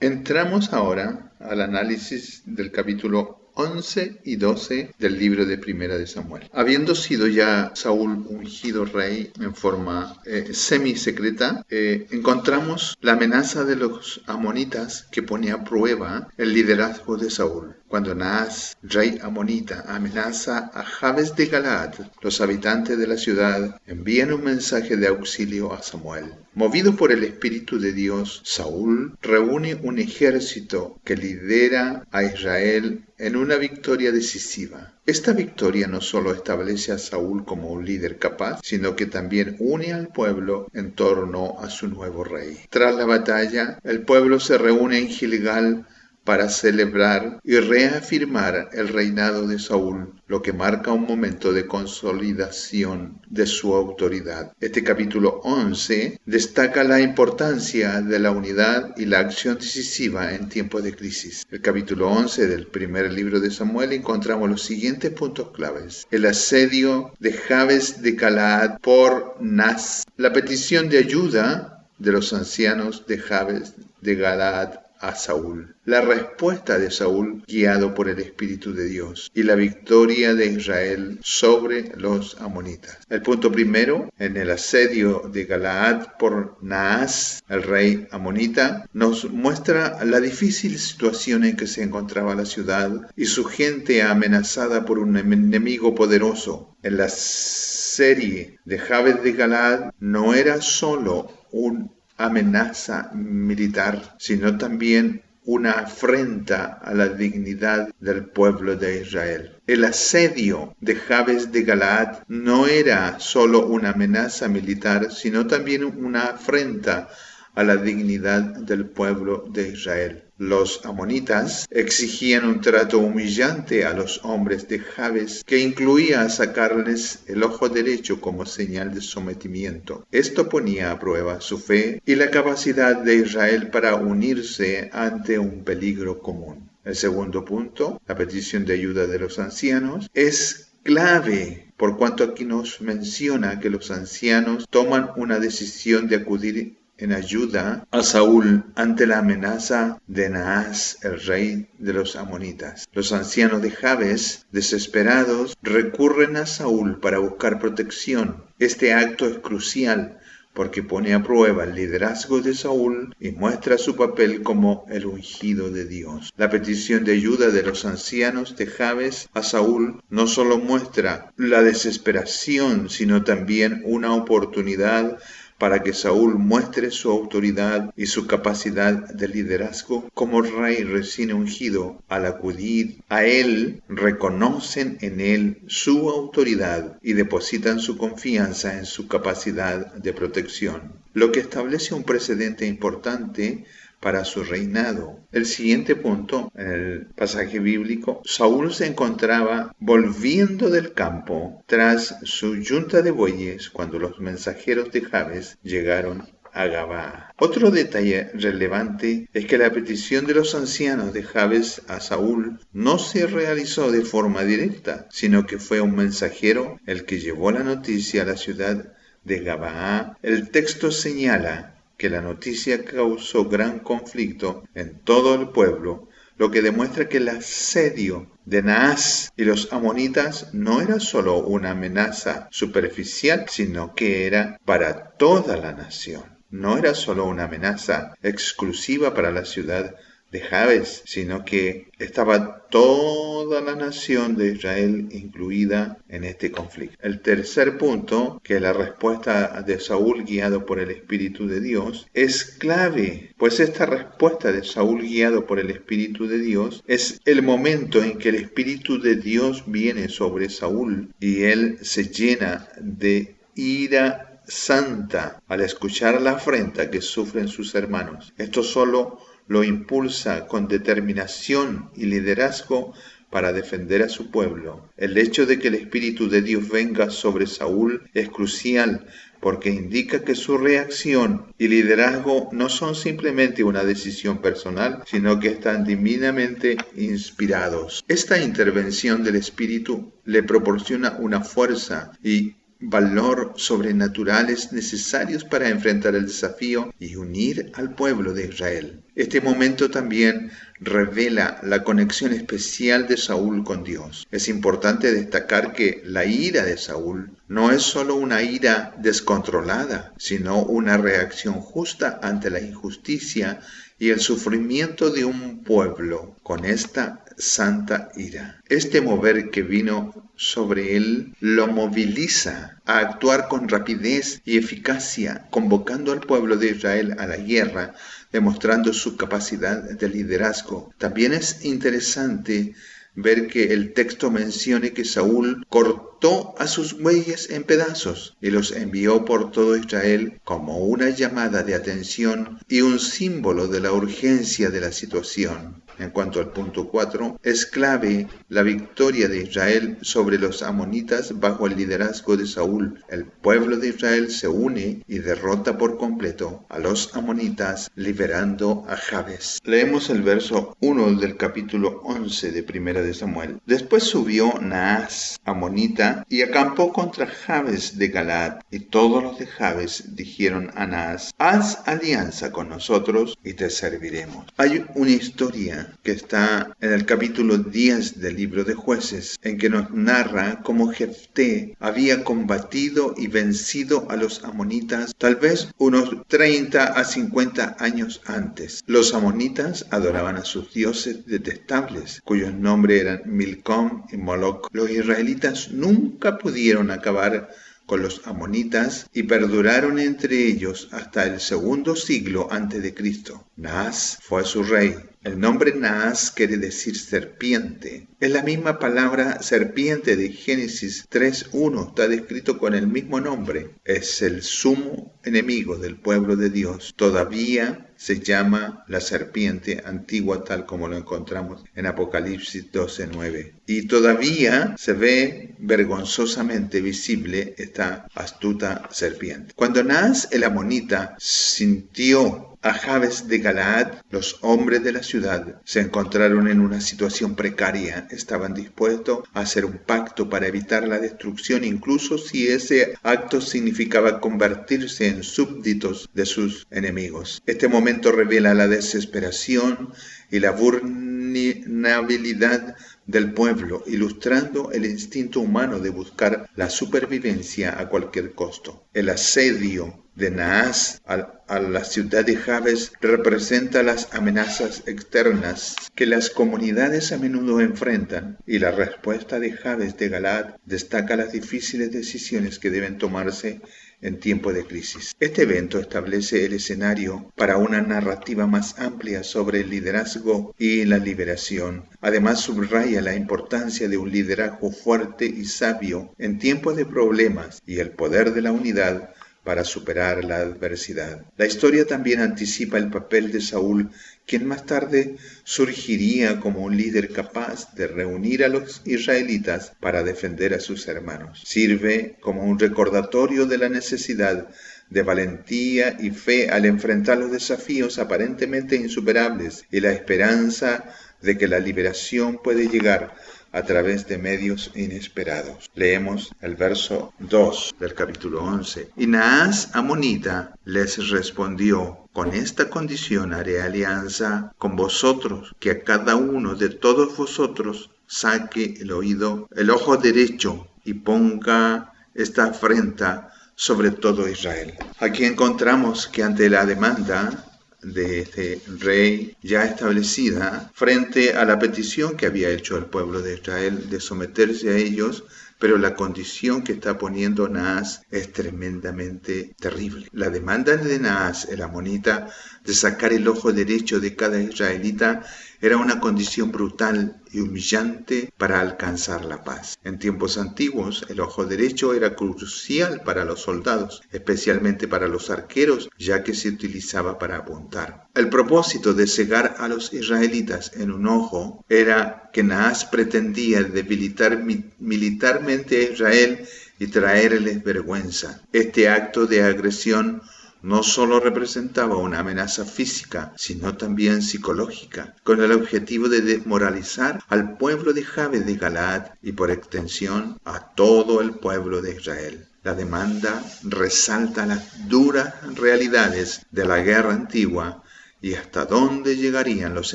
Entramos ahora al análisis del capítulo 11 y 12 del libro de Primera de Samuel. Habiendo sido ya Saúl ungido rey en forma semisecreta, encontramos la amenaza de los amonitas que pone a prueba el liderazgo de Saúl. Cuando Naas, rey amonita, amenaza a Jabes de Galaad, los habitantes de la ciudad envían un mensaje de auxilio a Samuel. Movido por el Espíritu de Dios, Saúl reúne un ejército que lidera a Israel en una victoria decisiva. Esta victoria no solo establece a Saúl como un líder capaz, sino que también une al pueblo en torno a su nuevo rey. Tras la batalla, el pueblo se reúne en Gilgal para celebrar y reafirmar el reinado de Saúl, lo que marca un momento de consolidación de su autoridad. Este capítulo 11 destaca la importancia de la unidad y la acción decisiva en tiempos de crisis. El capítulo 11 del primer libro de Samuel encontramos los siguientes puntos claves: el asedio de Jabes de Galaad por Naas, la petición de ayuda de los ancianos de Jabes de Galaad a Saúl, la respuesta de Saúl guiado por el Espíritu de Dios y la victoria de Israel sobre los amonitas. El punto primero, en el asedio de Galaad por Naas, el rey amonita, nos muestra la difícil situación en que se encontraba la ciudad y su gente amenazada por un enemigo poderoso. En la serie de Jabes de Galaad no era solo un amenaza militar, sino también una afrenta a la dignidad del pueblo de Israel. El asedio de Jabes de Galaad no era solo una amenaza militar, sino también una afrenta a la dignidad del pueblo de Israel. Los amonitas exigían un trato humillante a los hombres de Jabes, que incluía sacarles el ojo derecho como señal de sometimiento. Esto ponía a prueba su fe y la capacidad de Israel para unirse ante un peligro común. El segundo punto, la petición de ayuda de los ancianos, es clave, por cuanto aquí nos menciona que los ancianos toman una decisión de acudir en ayuda a Saúl ante la amenaza de Naas, el rey de los amonitas. Los ancianos de Jabes, desesperados, recurren a Saúl para buscar protección. Este acto es crucial porque pone a prueba el liderazgo de Saúl y muestra su papel como el ungido de Dios. La petición de ayuda de los ancianos de Jabes a Saúl no solo muestra la desesperación, sino también una oportunidad para que Saúl muestre su autoridad y su capacidad de liderazgo como rey recién ungido. Al acudir a él, reconocen en él su autoridad y depositan su confianza en su capacidad de protección, lo que establece un precedente importante para su reinado. El siguiente punto, en el pasaje bíblico, Saúl se encontraba volviendo del campo tras su yunta de bueyes cuando los mensajeros de Jabes llegaron a Gabaa. Otro detalle relevante es que la petición de los ancianos de Jabes a Saúl no se realizó de forma directa, sino que fue un mensajero el que llevó la noticia a la ciudad de Gabaa. El texto señala que la noticia causó gran conflicto en todo el pueblo, lo que demuestra que el asedio de Naas y los amonitas no era solo una amenaza superficial, sino que era para toda la nación. No era solo una amenaza exclusiva para la ciudad de Jabes, sino que estaba toda la nación de Israel incluida en este conflicto. El tercer punto, que es la respuesta de Saúl guiado por el Espíritu de Dios, es clave, pues esta respuesta de Saúl guiado por el Espíritu de Dios es el momento en que el Espíritu de Dios viene sobre Saúl y él se llena de ira santa al escuchar la afrenta que sufren sus hermanos. Esto solo lo impulsa con determinación y liderazgo para defender a su pueblo. El hecho de que el Espíritu de Dios venga sobre Saúl es crucial porque indica que su reacción y liderazgo no son simplemente una decisión personal, sino que están divinamente inspirados. Esta intervención del Espíritu le proporciona una fuerza y valor sobrenaturales necesarios para enfrentar el desafío y unir al pueblo de Israel. Este momento también revela la conexión especial de Saúl con Dios. Es importante destacar que la ira de Saúl no es solo una ira descontrolada, sino una reacción justa ante la injusticia y el sufrimiento de un pueblo con esta santa ira. Este mover que vino sobre él lo moviliza a actuar con rapidez y eficacia, convocando al pueblo de Israel a la guerra, demostrando su capacidad de liderazgo. También es interesante ver que el texto mencione que Saúl cortó a sus bueyes en pedazos y los envió por todo Israel como una llamada de atención y un símbolo de la urgencia de la situación. En cuanto al punto 4, es clave la victoria de Israel sobre los amonitas bajo el liderazgo de Saúl. El pueblo de Israel se une y derrota por completo a los amonitas, liberando a Jabes. Leemos el verso 1 del capítulo 11 de Primera de Samuel. Después subió Naas, amonita, y acampó contra Jabes de Galaad. Y todos los de Jabes dijeron a Naas: haz alianza con nosotros y te serviremos. Hay una historia que está en el capítulo 10 del libro de Jueces, en que nos narra cómo Jefté había combatido y vencido a los amonitas tal vez unos 30 a 50 años antes. Los amonitas adoraban a sus dioses detestables, cuyos nombres eran Milcom y Moloc. Los israelitas nunca pudieron acabar con los amonitas y perduraron entre ellos hasta el segundo siglo antes de Cristo. Naas fue su rey. El nombre Naas quiere decir serpiente. Es la misma palabra serpiente de Génesis 3:1. Está descrito con el mismo nombre. Es el sumo enemigo del pueblo de Dios. Todavía se llama la serpiente antigua, tal como lo encontramos en Apocalipsis 12:9. Y todavía se ve vergonzosamente visible esta astuta serpiente. Cuando Naas el amonita sintió a Jabes de Galaad, los hombres de la ciudad se encontraron en una situación precaria. Estaban dispuestos a hacer un pacto para evitar la destrucción, incluso si ese acto significaba convertirse en súbditos de sus enemigos. Este momento revela la desesperación y la vulnerabilidad del pueblo, ilustrando el instinto humano de buscar la supervivencia a cualquier costo. El asedio de Naas a la ciudad de Jabes representa las amenazas externas que las comunidades a menudo enfrentan, y la respuesta de Jabes de Galaad destaca las difíciles decisiones que deben tomarse en tiempo de crisis. Este evento establece el escenario para una narrativa más amplia sobre el liderazgo y la liberación. Además, subraya la importancia de un liderazgo fuerte y sabio en tiempos de problemas y el poder de la unidad para superar la adversidad. La historia también anticipa el papel de Saúl, quien más tarde surgiría como un líder capaz de reunir a los israelitas para defender a sus hermanos. Sirve como un recordatorio de la necesidad de valentía y fe al enfrentar los desafíos aparentemente insuperables y la esperanza de que la liberación puede llegar a través de medios inesperados. Leemos el verso 2 del capítulo 11. Y Naas amonita les respondió: con esta condición haré alianza con vosotros, que a cada uno de todos vosotros saque el ojo derecho y ponga esta afrenta sobre todo Israel. Aquí encontramos que ante la demanda de este rey ya establecida, frente a la petición que había hecho el pueblo de Israel de someterse a ellos, pero la condición que está poniendo Naas es tremendamente terrible. La demanda de Naas, el amonita, de sacar el ojo derecho de cada israelita era una condición brutal y humillante para alcanzar la paz. En tiempos antiguos, el ojo derecho era crucial para los soldados, especialmente para los arqueros, ya que se utilizaba para apuntar. El propósito de cegar a los israelitas en un ojo era que Naas pretendía debilitar militarmente a Israel y traerles vergüenza. Este acto de agresión no solo representaba una amenaza física, sino también psicológica, con el objetivo de desmoralizar al pueblo de Jabes de Galaad y por extensión a todo el pueblo de Israel. La demanda resalta las duras realidades de la guerra antigua y hasta dónde llegarían los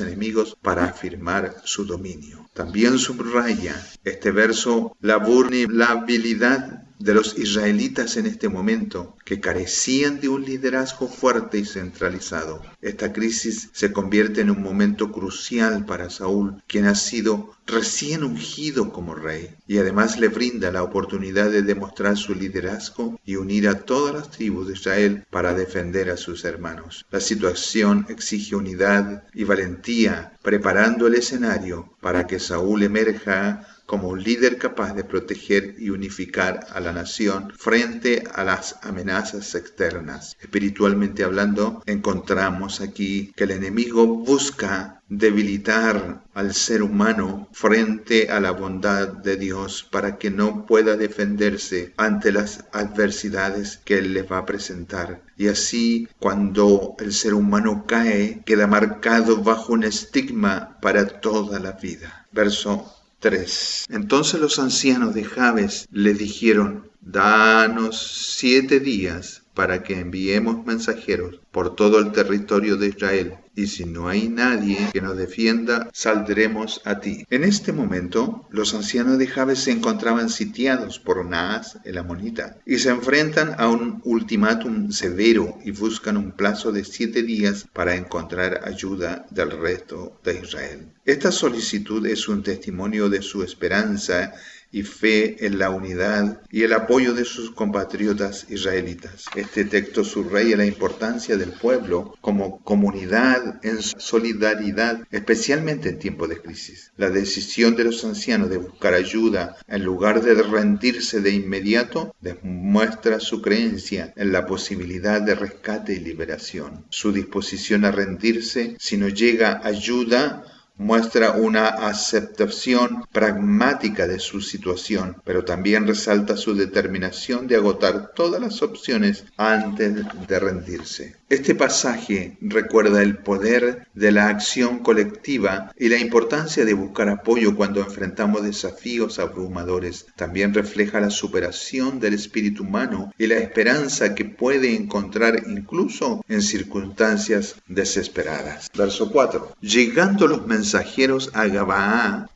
enemigos para afirmar su dominio. También subraya este verso la vulnerabilidad de los israelitas en este momento, que carecían de un liderazgo fuerte y centralizado. Esta crisis se convierte en un momento crucial para Saúl, quien ha sido recién ungido como rey, y además le brinda la oportunidad de demostrar su liderazgo y unir a todas las tribus de Israel para defender a sus hermanos. La situación exige unidad y valentía, preparando el escenario para que Saúl emerja como un líder capaz de proteger y unificar a la nación frente a las amenazas externas. Espiritualmente hablando, encontramos aquí que el enemigo busca debilitar al ser humano frente a la bondad de Dios para que no pueda defenderse ante las adversidades que Él les va a presentar. Y así, cuando el ser humano cae, queda marcado bajo un estigma para toda la vida. Verso 3. Entonces los ancianos de Jabes le dijeron: danos 7 días para que enviemos mensajeros por todo el territorio de Israel, y si no hay nadie que nos defienda, saldremos a ti. En este momento, los ancianos de Jabes se encontraban sitiados por Naas el amonita, y se enfrentan a un ultimátum severo y buscan un plazo de 7 días para encontrar ayuda del resto de Israel. Esta solicitud es un testimonio de su esperanza y fe en la unidad y el apoyo de sus compatriotas israelitas. Este texto subraya la importancia del pueblo como comunidad en solidaridad, especialmente en tiempos de crisis. La decisión de los ancianos de buscar ayuda en lugar de rendirse de inmediato demuestra su creencia en la posibilidad de rescate y liberación. Su disposición a rendirse si no llega ayuda muestra una aceptación pragmática de su situación, pero también resalta su determinación de agotar todas las opciones antes de rendirse. Este pasaje recuerda el poder de la acción colectiva y la importancia de buscar apoyo cuando enfrentamos desafíos abrumadores. También refleja la superación del espíritu humano y la esperanza que puede encontrar incluso en circunstancias desesperadas. Verso 4. Llegando los mensajeros a Gabaa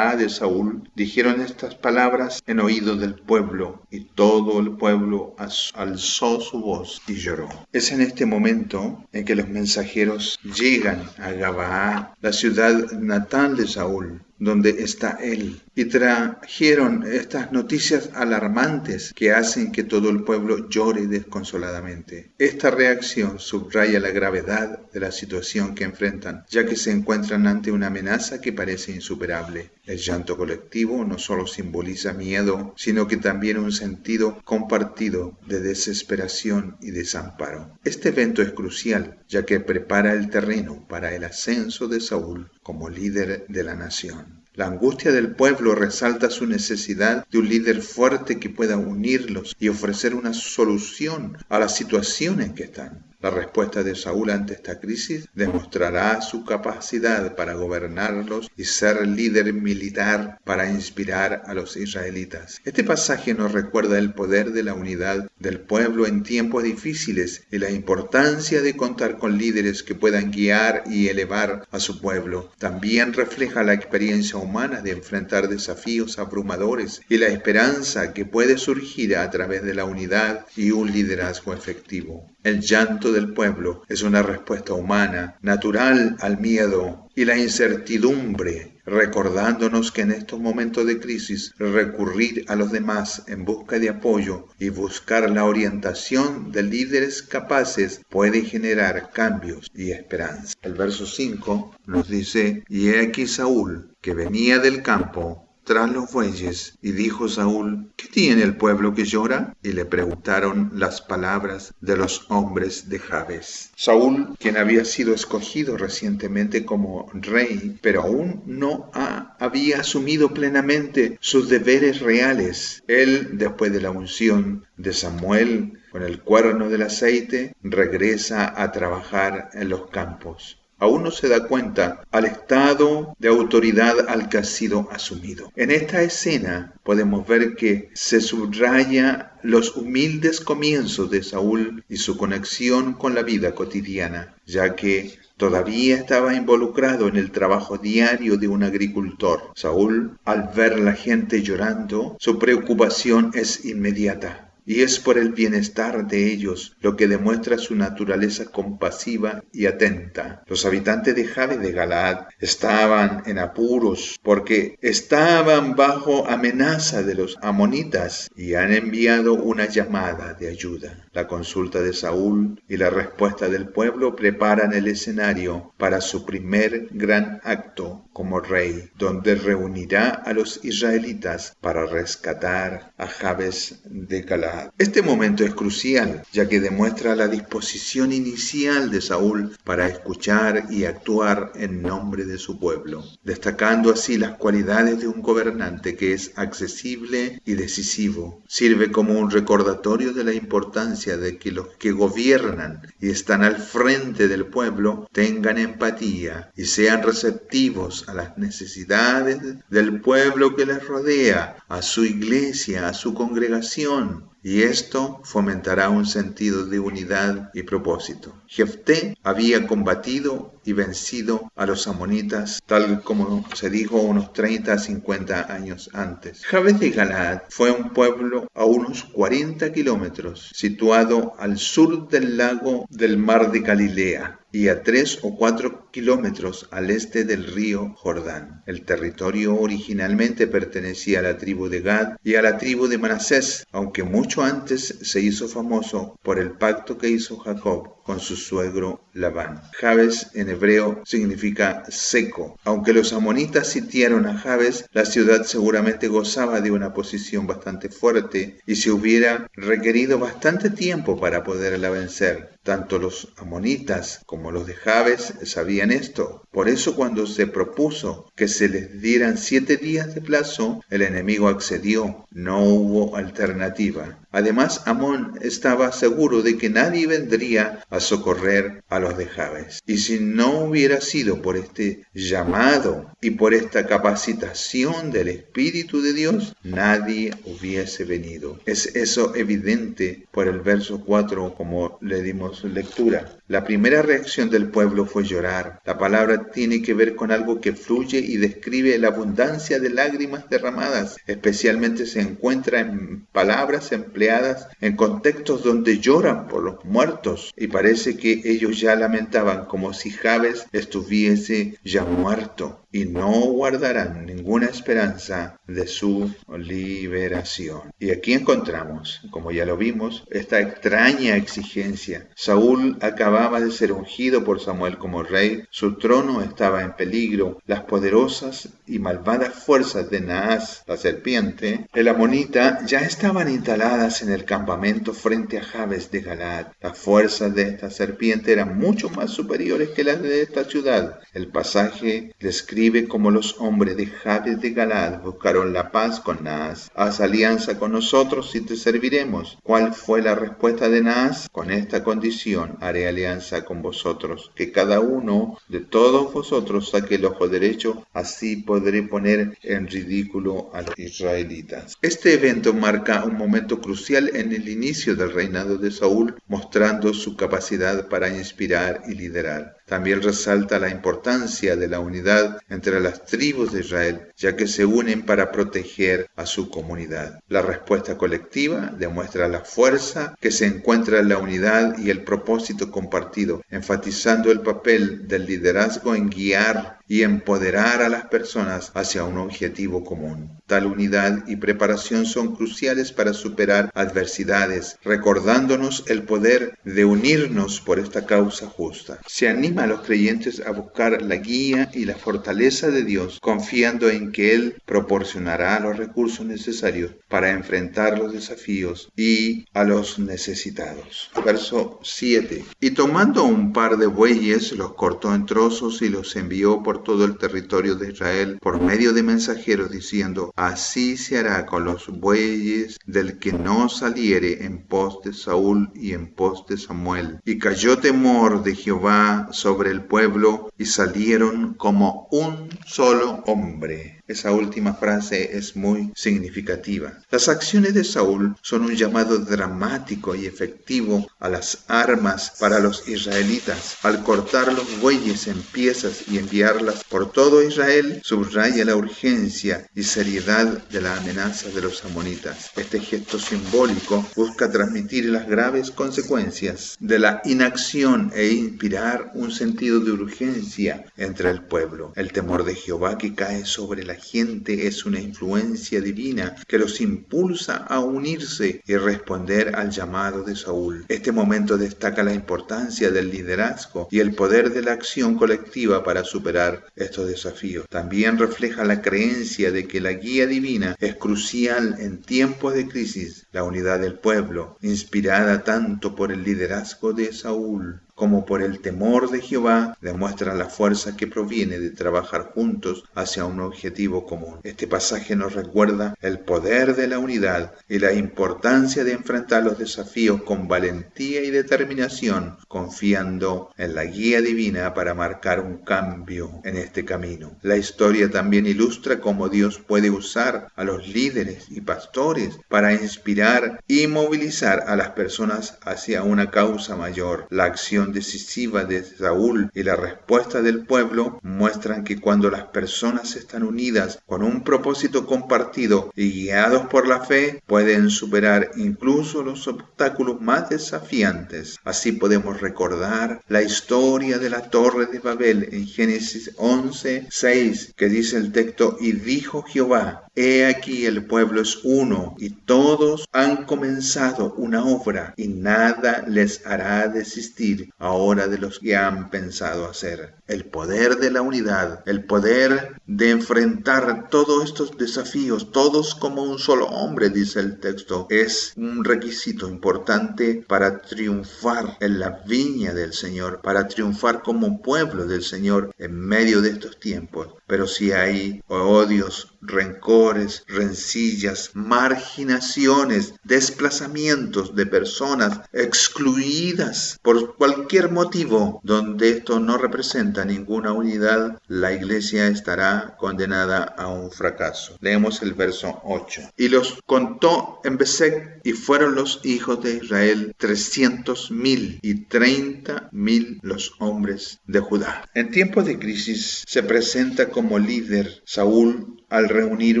de Saúl, dijeron estas palabras en oído del pueblo, y todo el pueblo alzó su voz y lloró. Es en este momento en que los mensajeros llegan a Gabaa, la ciudad natal de Saúl, donde está él, y trajeron estas noticias alarmantes que hacen que todo el pueblo llore desconsoladamente. Esta reacción subraya la gravedad de la situación que enfrentan, ya que se encuentran ante una amenaza que parece insuperable. El llanto colectivo no solo simboliza miedo, sino que también un sentido compartido de desesperación y desamparo. Este evento es crucial, ya que prepara el terreno para el ascenso de Saúl como líder de la nación. La angustia del pueblo resalta su necesidad de un líder fuerte que pueda unirlos y ofrecer una solución a las situaciones que están. La respuesta de Saúl ante esta crisis demostrará su capacidad para gobernarlos y ser líder militar para inspirar a los israelitas. Este pasaje nos recuerda el poder de la unidad del pueblo en tiempos difíciles y la importancia de contar con líderes que puedan guiar y elevar a su pueblo. También refleja la experiencia humana de enfrentar desafíos abrumadores y la esperanza que puede surgir a través de la unidad y un liderazgo efectivo. El llanto del pueblo es una respuesta humana, natural al miedo y la incertidumbre, recordándonos que en estos momentos de crisis recurrir a los demás en busca de apoyo y buscar la orientación de líderes capaces puede generar cambios y esperanza. El verso 5 nos dice: y he aquí Saúl, que venía del campo tras los bueyes, y dijo Saúl: ¿qué tiene el pueblo que llora? Y le preguntaron las palabras de los hombres de Jabes. Saúl, quien había sido escogido recientemente como rey, pero aún no había asumido plenamente sus deberes reales. Él, después de la unción de Samuel con el cuerno del aceite, regresa a trabajar en los campos. aún no se da cuenta al estado de autoridad al que ha sido asumido. En esta escena podemos ver que se subraya los humildes comienzos de Saúl y su conexión con la vida cotidiana, ya que todavía estaba involucrado en el trabajo diario de un agricultor. Saúl, al ver la gente llorando, su preocupación es inmediata. Y es por el bienestar de ellos lo que demuestra su naturaleza compasiva y atenta. Los habitantes de Jabes de Galaad estaban en apuros porque estaban bajo amenaza de los amonitas y han enviado una llamada de ayuda. La consulta de Saúl y la respuesta del pueblo preparan el escenario para su primer gran acto como rey, donde reunirá a los israelitas para rescatar a Jabes de Galaad. Este momento es crucial, ya que demuestra la disposición inicial de Saúl para escuchar y actuar en nombre de su pueblo, destacando así las cualidades de un gobernante que es accesible y decisivo. Sirve como un recordatorio de la importancia de que los que gobiernan y están al frente del pueblo tengan empatía y sean receptivos a las necesidades del pueblo que les rodea, a su iglesia, a su congregación. Y esto fomentará un sentido de unidad y propósito. Jefté había combatido y vencido a los amonitas, tal como se dijo unos 30 a 50 años antes. Jabes de Galaad fue un pueblo a unos 40 kilómetros, situado al sur del lago del mar de Galilea y a 3 o 4 kilómetros al este del río Jordán. El territorio originalmente pertenecía a la tribu de Gad y a la tribu de Manasés, aunque mucho antes se hizo famoso por el pacto que hizo Jacob con su suegro Labán. Jabes en hebreo significa seco. Aunque los amonitas sitiaron a Jabes, la ciudad seguramente gozaba de una posición bastante fuerte y se hubiera requerido bastante tiempo para poderla vencer. Tanto los amonitas como los de Jabes sabían esto. Por eso cuando se propuso que se les dieran 7 días de plazo, el enemigo accedió. No hubo alternativa. Además, Amón estaba seguro de que nadie vendría a socorrer a los de Jabes. Y si no hubiera sido por este llamado y por esta capacitación del Espíritu de Dios, nadie hubiese venido. Es eso evidente por el verso 4, como le dimos lectura. La primera reacción del pueblo fue llorar. La palabra tiene que ver con algo que fluye y describe la abundancia de lágrimas derramadas. Especialmente se encuentra en palabras empleadas en contextos donde lloran por los muertos. Y parece que ellos ya lamentaban como si Jabes estuviese ya muerto. Y no guardarán ninguna esperanza de su liberación. Y aquí encontramos, como ya lo vimos, esta extraña exigencia. Saúl acababa de ser ungido por Samuel como rey, su trono estaba en peligro, las poderosas y malvadas fuerzas de Naas, la serpiente, el amonita, ya estaban instaladas en el campamento frente a Jabes de Galaad. Las fuerzas de esta serpiente eran mucho más superiores que las de esta ciudad. El pasaje describe como los hombres de Jabes de Galaad buscaron la paz con Naas. Haz alianza con nosotros y te serviremos. ¿Cuál fue la respuesta de Naas? Con esta condición haré alianza con vosotros, que cada uno de todos vosotros saque el ojo derecho, así podré poner en ridículo a los israelitas. Este evento marca un momento crucial en el inicio del reinado de Saúl, mostrando su capacidad para inspirar y liderar. También resalta la importancia de la unidad entre las tribus de Israel, ya que se unen para proteger a su comunidad. La respuesta colectiva demuestra la fuerza que se encuentra en la unidad y el propósito compartido, enfatizando el papel del liderazgo en guiar y empoderar a las personas hacia un objetivo común. Tal unidad y preparación son cruciales para superar adversidades, recordándonos el poder de unirnos por esta causa justa. Se anima a los creyentes a buscar la guía y la fortaleza de Dios, confiando en que Él proporcionará los recursos necesarios para enfrentar los desafíos y a los necesitados. Verso 7. Y tomando un par de bueyes, los cortó en trozos y los envió por por todo el territorio de Israel por medio de mensajeros, diciendo: así se hará con los bueyes del que no saliere en pos de Saúl y en pos de Samuel. Y cayó temor de Jehová sobre el pueblo, y salieron como un solo hombre. Esa última frase es muy significativa. Las acciones de Saúl son un llamado dramático y efectivo a las armas para los israelitas. Al cortar los bueyes en piezas y enviarlas por todo Israel, subraya la urgencia y seriedad de la amenaza de los amonitas. Este gesto simbólico busca transmitir las graves consecuencias de la inacción e inspirar un sentido de urgencia entre el pueblo. El temor de Jehová que cae sobre la gente es una influencia divina que los impulsa a unirse y responder al llamado de Saúl. Este momento destaca la importancia del liderazgo y el poder de la acción colectiva para superar estos desafíos. También refleja la creencia de que la guía divina es crucial en tiempos de crisis. La unidad del pueblo, inspirada tanto por el liderazgo de Saúl como por el temor de Jehová, demuestra la fuerza que proviene de trabajar juntos hacia un objetivo común. Este pasaje nos recuerda el poder de la unidad y la importancia de enfrentar los desafíos con valentía y determinación, confiando en la guía divina para marcar un cambio en este camino. La historia también ilustra cómo Dios puede usar a los líderes y pastores para inspirar y movilizar a las personas hacia una causa mayor. La acción decisiva de Saúl y la respuesta del pueblo muestran que cuando las personas están unidas con un propósito compartido y guiados por la fe, pueden superar incluso los obstáculos más desafiantes. Así podemos recordar la historia de la Torre de Babel en Génesis 11:6, que dice el texto: y dijo Jehová: he aquí el pueblo es uno, y todos han comenzado una obra, y nada les hará desistir ahora de los que han pensado hacer. El poder de la unidad, el poder de enfrentar todos estos desafíos, todos como un solo hombre, dice el texto, es un requisito importante para triunfar en la viña del Señor, para triunfar como pueblo del Señor en medio de estos tiempos. Pero si hay odios, rencores, rencillas, marginaciones, desplazamientos de personas excluidas por cualquier motivo, donde esto no representa ninguna unidad, la iglesia estará condenada a un fracaso. Leemos el verso 8. Y los contó en Besec, y fueron los hijos de Israel 300,000, y 30,000 los hombres de Judá. En tiempos de crisis se presenta como líder Saúl al reunir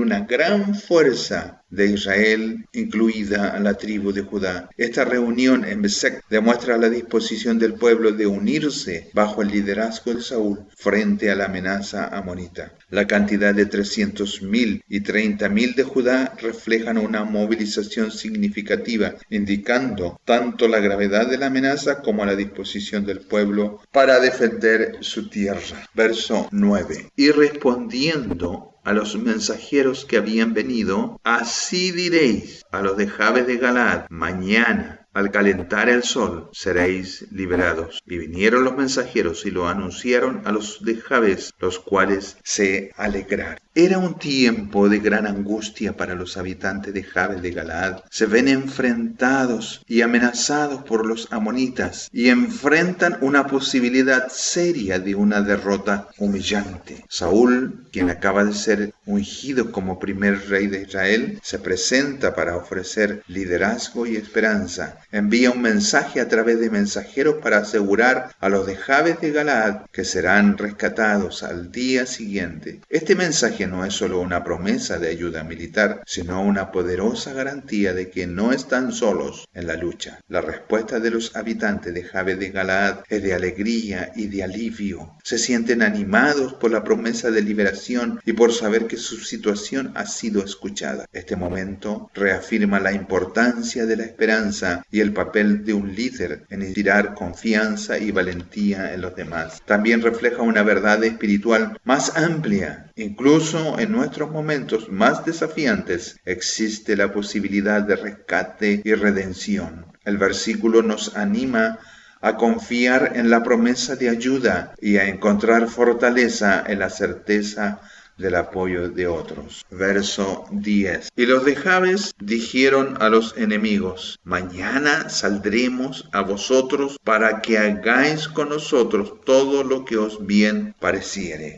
una gran fuerza de Israel, incluida la tribu de Judá. Esta reunión en Besec demuestra la disposición del pueblo de unirse bajo el liderazgo de Saúl frente a la amenaza amonita. La cantidad de 300,000 y 30,000 de Judá reflejan una movilización significativa, indicando tanto la gravedad de la amenaza como la disposición del pueblo para defender su tierra. Verso 9. Y respondiendo a los mensajeros que habían venido, así diréis a los de Jabes de Galaad: mañana, al calentar el sol, seréis liberados. Y vinieron los mensajeros y lo anunciaron a los de Jabes, los cuales se alegraron. Era un tiempo de gran angustia para los habitantes de Jabes de Galaad. Se ven enfrentados y amenazados por los amonitas y enfrentan una posibilidad seria de una derrota humillante. Saúl, quien acaba de ser ungido como primer rey de Israel, se presenta para ofrecer liderazgo y esperanza. Envía un mensaje a través de mensajeros para asegurar a los de Jabes de Galaad que serán rescatados al día siguiente. Este mensaje no es solo una promesa de ayuda militar, sino una poderosa garantía de que no están solos en la lucha. La respuesta de los habitantes de Jabes de Galaad es de alegría y de alivio. Se sienten animados por la promesa de liberación y por saber que su situación ha sido escuchada. Este momento reafirma la importancia de la esperanza y el papel de un líder en inspirar confianza y valentía en los demás. También refleja una verdad espiritual más amplia. Incluso en nuestros momentos más desafiantes existe la posibilidad de rescate y redención. El versículo nos anima a confiar en la promesa de ayuda y a encontrar fortaleza en la certeza del apoyo de otros. Verso 10. Y los de Jabes dijeron a los enemigos: mañana saldremos a vosotros para que hagáis con nosotros todo lo que os bien pareciere.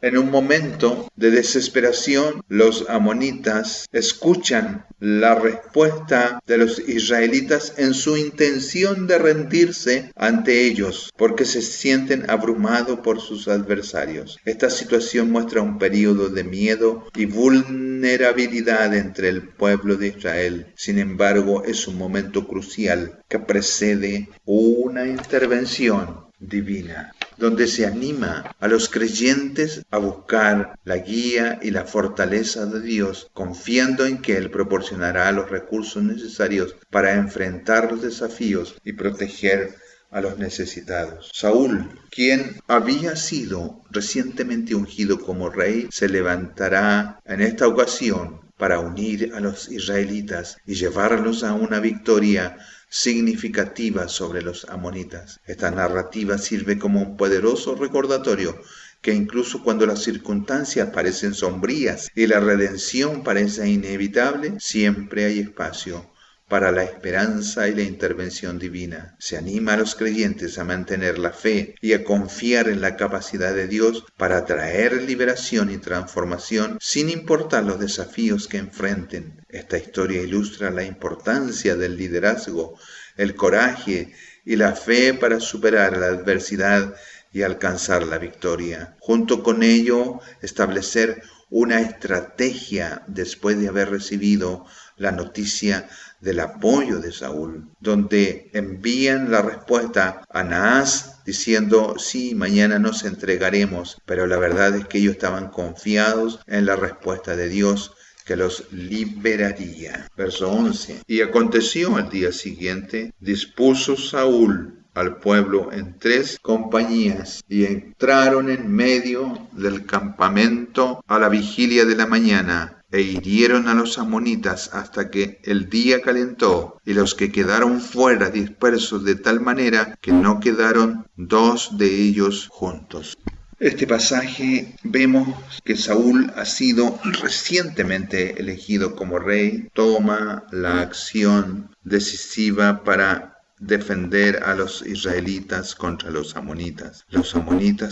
En un momento de desesperación, los amonitas escuchan la respuesta de los israelitas en su intención de rendirse ante ellos, porque se sienten abrumados por sus adversarios. Esta situación muestra un periodo de miedo y vulnerabilidad entre el pueblo de Israel. Sin embargo, es un momento crucial que precede una intervención divina, donde se anima a los creyentes a buscar la guía y la fortaleza de Dios, confiando en que Él proporcionará los recursos necesarios para enfrentar los desafíos y proteger a los necesitados. Saúl, quien había sido recientemente ungido como rey, se levantará en esta ocasión para unir a los israelitas y llevarlos a una victoria significativa sobre los amonitas. Esta narrativa sirve como un poderoso recordatorio que incluso cuando las circunstancias parecen sombrías y la redención parece inevitable, siempre hay espacio para la esperanza y la intervención divina. Se anima a los creyentes a mantener la fe y a confiar en la capacidad de Dios para traer liberación y transformación sin importar los desafíos que enfrenten. Esta historia ilustra la importancia del liderazgo, el coraje y la fe para superar la adversidad y alcanzar la victoria. Junto con ello, establecer una estrategia después de haber recibido la noticia del apoyo de Saúl, donde envían la respuesta a Naas diciendo: sí, mañana nos entregaremos, pero la verdad es que ellos estaban confiados en la respuesta de Dios que los liberaría. Verso 11. Y aconteció al día siguiente, dispuso Saúl al pueblo en 3 compañías y entraron en medio del campamento a la vigilia de la mañana e hirieron a los amonitas hasta que el día calentó, y los que quedaron fuera dispersos de tal manera que no quedaron 2 de ellos juntos. Este pasaje vemos que Saúl ha sido recientemente elegido como rey, toma la acción decisiva para defender a los israelitas contra los amonitas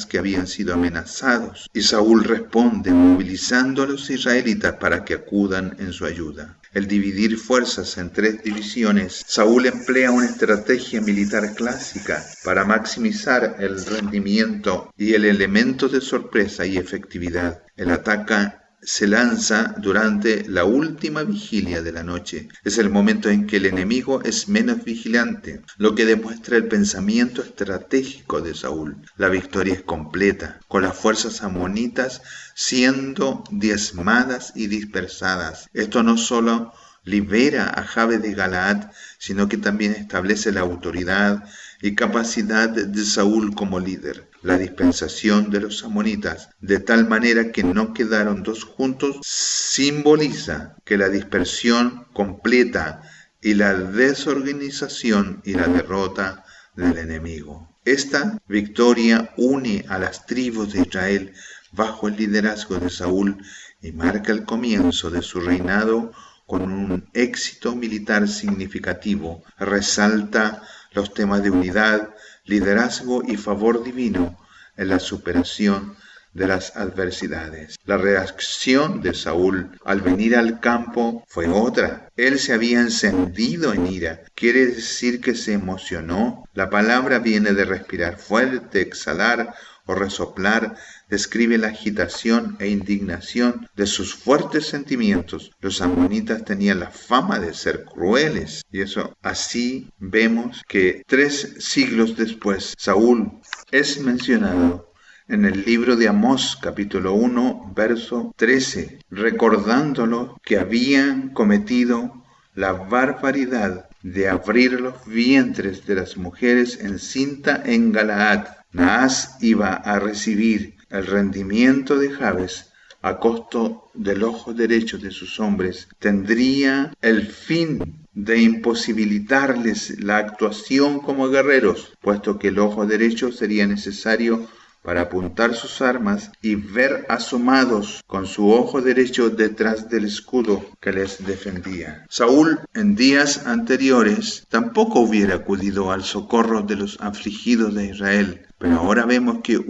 que habían sido amenazados, y Saúl responde movilizando a los israelitas para que acudan en su ayuda. El dividir fuerzas en 3 divisiones, Saúl emplea una estrategia militar clásica para maximizar el rendimiento y el elemento de sorpresa y efectividad. El ataque se lanza durante la última vigilia de la noche. Es el momento en que el enemigo es menos vigilante, lo que demuestra el pensamiento estratégico de Saúl. La victoria es completa, con las fuerzas amonitas siendo diezmadas y dispersadas. Esto no solo libera a Jabes de Galaad, sino que también establece la autoridad y capacidad de Saúl como líder. La dispersación de los amonitas, de tal manera que no quedaron 2 juntos, simboliza que la dispersión completa y la desorganización y la derrota del enemigo. Esta victoria une a las tribus de Israel bajo el liderazgo de Saúl y marca el comienzo de su reinado con un éxito militar significativo. Resalta los temas de unidad, liderazgo y favor divino en la superación de las adversidades. La reacción de Saúl al venir al campo fue otra. Él se había encendido en ira. Quiere decir que se emocionó. La palabra viene de respirar fuerte, exhalar o resoplar. Describe la agitación e indignación de sus fuertes sentimientos. Los amonitas tenían la fama de ser crueles, y eso así vemos que 3 siglos después Saúl es mencionado en el libro de Amós, capítulo 1, verso 13, recordándolo que habían cometido la barbaridad de abrir los vientres de las mujeres encinta en Galaad. Naas iba a recibir el rendimiento de Jabes a costo del ojo derecho de sus hombres, tendría el fin de imposibilitarles la actuación como guerreros, puesto que el ojo derecho sería necesario para apuntar sus armas y ver asomados con su ojo derecho detrás del escudo que les defendía. Saúl, en días anteriores, tampoco hubiera acudido al socorro de los afligidos de Israel, pero ahora vemos que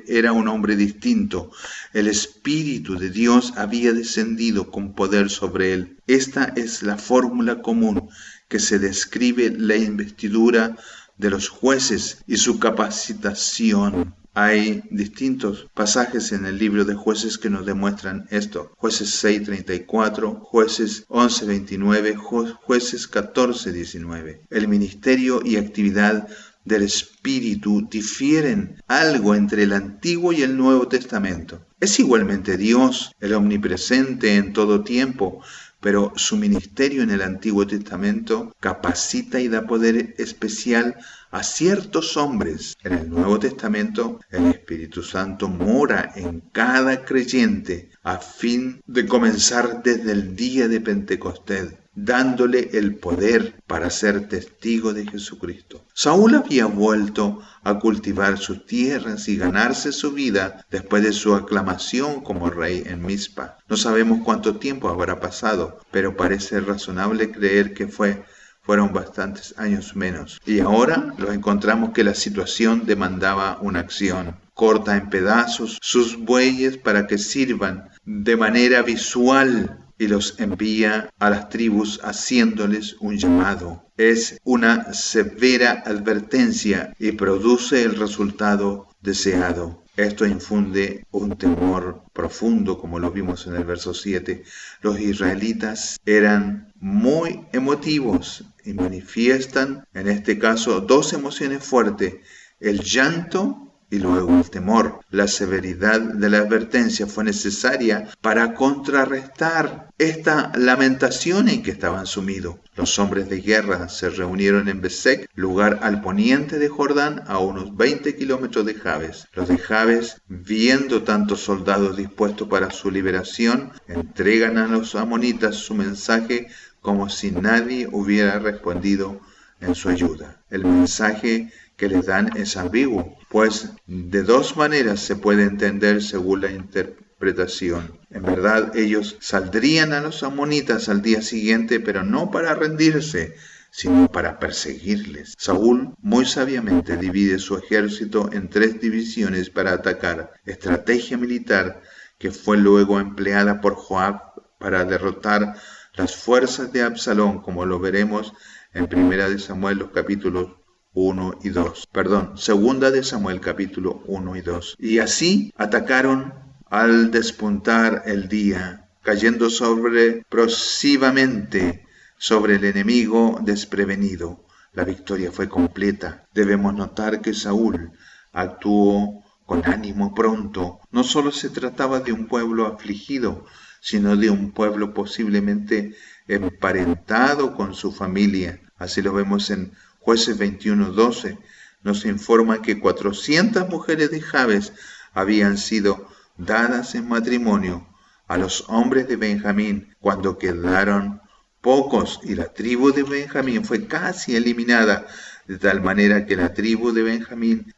era un hombre distinto. El Espíritu de Dios había descendido con poder sobre él. Esta es la fórmula común que se describe la investidura de los jueces y su capacitación. Hay distintos pasajes en el libro de Jueces que nos demuestran esto. Jueces 6:34, Jueces 11:29, Jueces 14:19. El ministerio y actividad del Espíritu difieren algo entre el Antiguo y el Nuevo Testamento. Es igualmente Dios, el omnipresente en todo tiempo, pero su ministerio en el Antiguo Testamento capacita y da poder especial a ciertos hombres. En el Nuevo Testamento, el Espíritu Santo mora en cada creyente a fin de comenzar desde el día de Pentecostés, dándole el poder para ser testigo de Jesucristo. Saúl había vuelto a cultivar sus tierras y ganarse su vida después de su aclamación como rey en Mizpa. No sabemos cuánto tiempo habrá pasado, pero parece razonable creer que fueron bastantes años menos. Y ahora lo encontramos que la situación demandaba una acción. Corta en pedazos sus bueyes para que sirvan de manera visual y los envía a las tribus haciéndoles un llamado. Es una severa advertencia y produce el resultado deseado. Esto infunde un temor profundo, como lo vimos en el verso 7. Los israelitas eran muy emotivos y manifiestan, en este caso, dos emociones fuertes: el llanto y luego el temor. La severidad de la advertencia fue necesaria para contrarrestar esta lamentación en que estaban sumidos. Los hombres de guerra se reunieron en Besek, lugar al poniente de Jordán, a unos 20 kilómetros de Jabes. Los de Jabes, viendo tantos soldados dispuestos para su liberación, entregan a los amonitas su mensaje como si nadie hubiera respondido en su ayuda. El mensaje que les dan es ambiguo, pues de dos maneras se puede entender según la interpretación. En verdad, ellos saldrían a los amonitas al día siguiente, pero no para rendirse, sino para perseguirles. Saúl muy sabiamente divide su ejército en 3 divisiones para atacar, estrategia militar que fue luego empleada por Joab para derrotar las fuerzas de Absalón, como lo veremos en 1 de Samuel, los capítulos 1 y 2. Segunda de Samuel, capítulo 1 y 2. Y así atacaron al despuntar el día, cayendo sorpresivamente sobre el enemigo desprevenido. La victoria fue completa. Debemos notar que Saúl actuó con ánimo pronto. No solo se trataba de un pueblo afligido, sino de un pueblo posiblemente emparentado con su familia. Así lo vemos en Jueces 21:12. Nos informa que 400 mujeres de Jabes habían sido dadas en matrimonio a los hombres de Benjamín cuando quedaron pocos, y la tribu de Benjamín fue casi eliminada, de tal manera que la tribu de Benjamín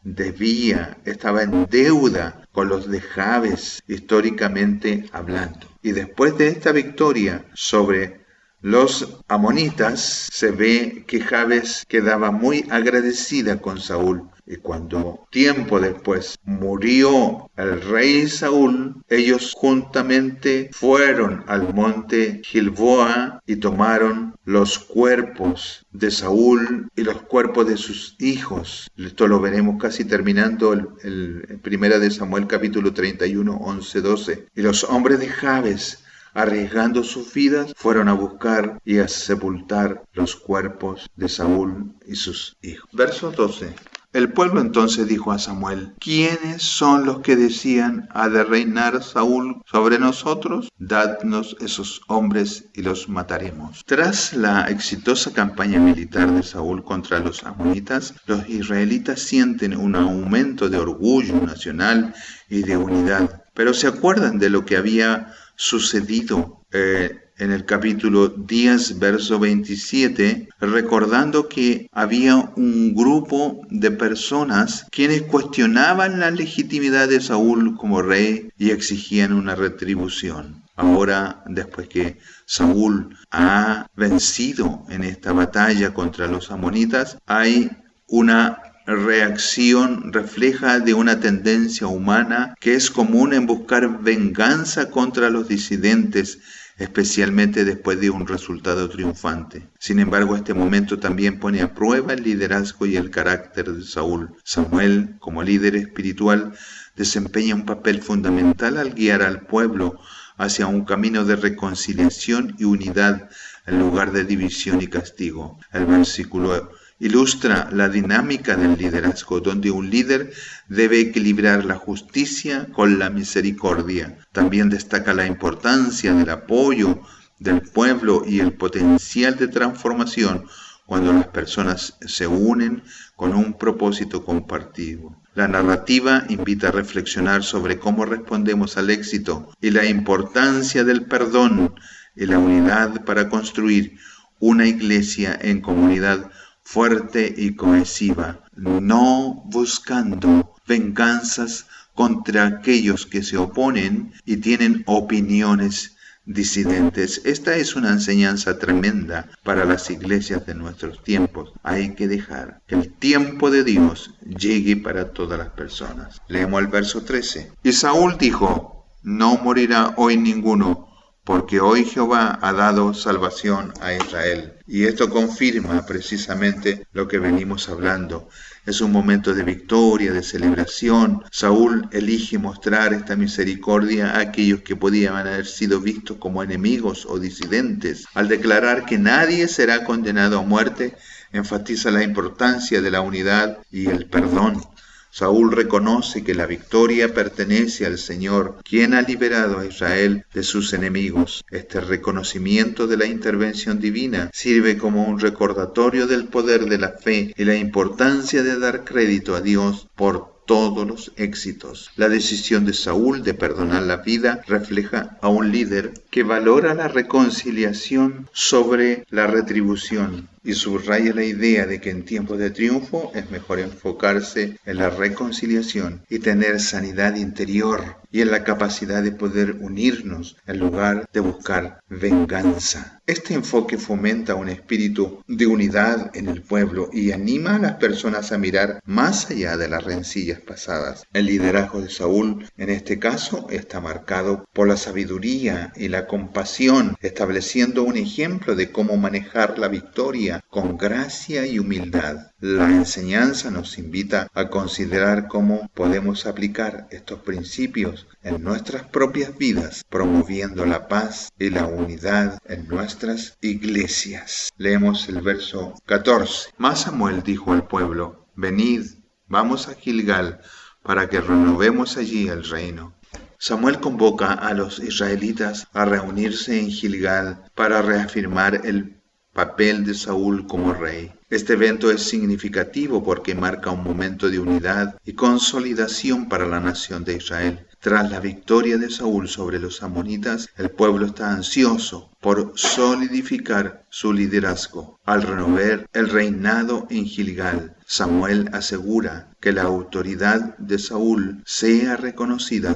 estaba en deuda con los de Jabes, históricamente hablando. Y después de esta victoria sobre los amonitas, se ve que Jabes quedaba muy agradecida con Saúl. Y cuando tiempo después murió el rey Saúl, ellos juntamente fueron al monte Gilboa y tomaron los cuerpos de Saúl y los cuerpos de sus hijos. Esto lo veremos casi terminando el 1 de Samuel capítulo 31, 11, 12. Y los hombres de Jabes, arriesgando sus vidas, fueron a buscar y a sepultar los cuerpos de Saúl y sus hijos. Verso 12. El pueblo entonces dijo a Samuel: ¿quiénes son los que decían: ¿ha de reinar Saúl sobre nosotros? Dadnos esos hombres y los mataremos. Tras la exitosa campaña militar de Saúl contra los amonitas, los israelitas sienten un aumento de orgullo nacional y de unidad. Pero se acuerdan de lo que había sucedido en el capítulo 10, verso 27, recordando que había un grupo de personas quienes cuestionaban la legitimidad de Saúl como rey y exigían una retribución. Ahora, después que Saúl ha vencido en esta batalla contra los amonitas, hay una reacción refleja de una tendencia humana que es común en buscar venganza contra los disidentes, especialmente después de un resultado triunfante. Sin embargo, este momento también pone a prueba el liderazgo y el carácter de Saúl. Samuel, como líder espiritual, desempeña un papel fundamental al guiar al pueblo hacia un camino de reconciliación y unidad en lugar de división y castigo. El versículo ilustra la dinámica del liderazgo, donde un líder debe equilibrar la justicia con la misericordia. También destaca la importancia del apoyo del pueblo y el potencial de transformación cuando las personas se unen con un propósito compartido. La narrativa invita a reflexionar sobre cómo respondemos al éxito y la importancia del perdón y la unidad para construir una iglesia en comunidad fuerte y cohesiva, no buscando venganzas contra aquellos que se oponen y tienen opiniones disidentes. Esta es una enseñanza tremenda para las iglesias de nuestros tiempos. Hay que dejar que el tiempo de Dios llegue para todas las personas. Leemos el verso 13. Y Saúl dijo: no morirá hoy ninguno, porque hoy Jehová ha dado salvación a Israel. Y esto confirma precisamente lo que venimos hablando. Es un momento de victoria, de celebración. Saúl elige mostrar esta misericordia a aquellos que podían haber sido vistos como enemigos o disidentes. Al declarar que nadie será condenado a muerte, enfatiza la importancia de la unidad y el perdón. Saúl reconoce que la victoria pertenece al Señor, quien ha liberado a Israel de sus enemigos. Este reconocimiento de la intervención divina sirve como un recordatorio del poder de la fe y la importancia de dar crédito a Dios por todos los éxitos. La decisión de Saúl de perdonar la vida refleja a un líder que valora la reconciliación sobre la retribución y subraya la idea de que en tiempos de triunfo es mejor enfocarse en la reconciliación y tener sanidad interior y en la capacidad de poder unirnos en lugar de buscar venganza. Este enfoque fomenta un espíritu de unidad en el pueblo y anima a las personas a mirar más allá de las rencillas pasadas. El liderazgo de Saúl, en este caso, está marcado por la sabiduría y la compasión, estableciendo un ejemplo de cómo manejar la victoria con gracia y humildad. La enseñanza nos invita a considerar cómo podemos aplicar estos principios en nuestras propias vidas, promoviendo la paz y la unidad en nuestras iglesias. Leemos el verso 14. Mas Samuel dijo al pueblo: venid, vamos a Gilgal, para que renovemos allí el reino. Samuel convoca a los israelitas a reunirse en Gilgal para reafirmar el papel de Saúl como rey. Este evento es significativo porque marca un momento de unidad y consolidación para la nación de Israel. Tras la victoria de Saúl sobre los amonitas, el pueblo está ansioso por solidificar su liderazgo. Al renovar el reinado en Gilgal, Samuel asegura que la autoridad de Saúl sea reconocida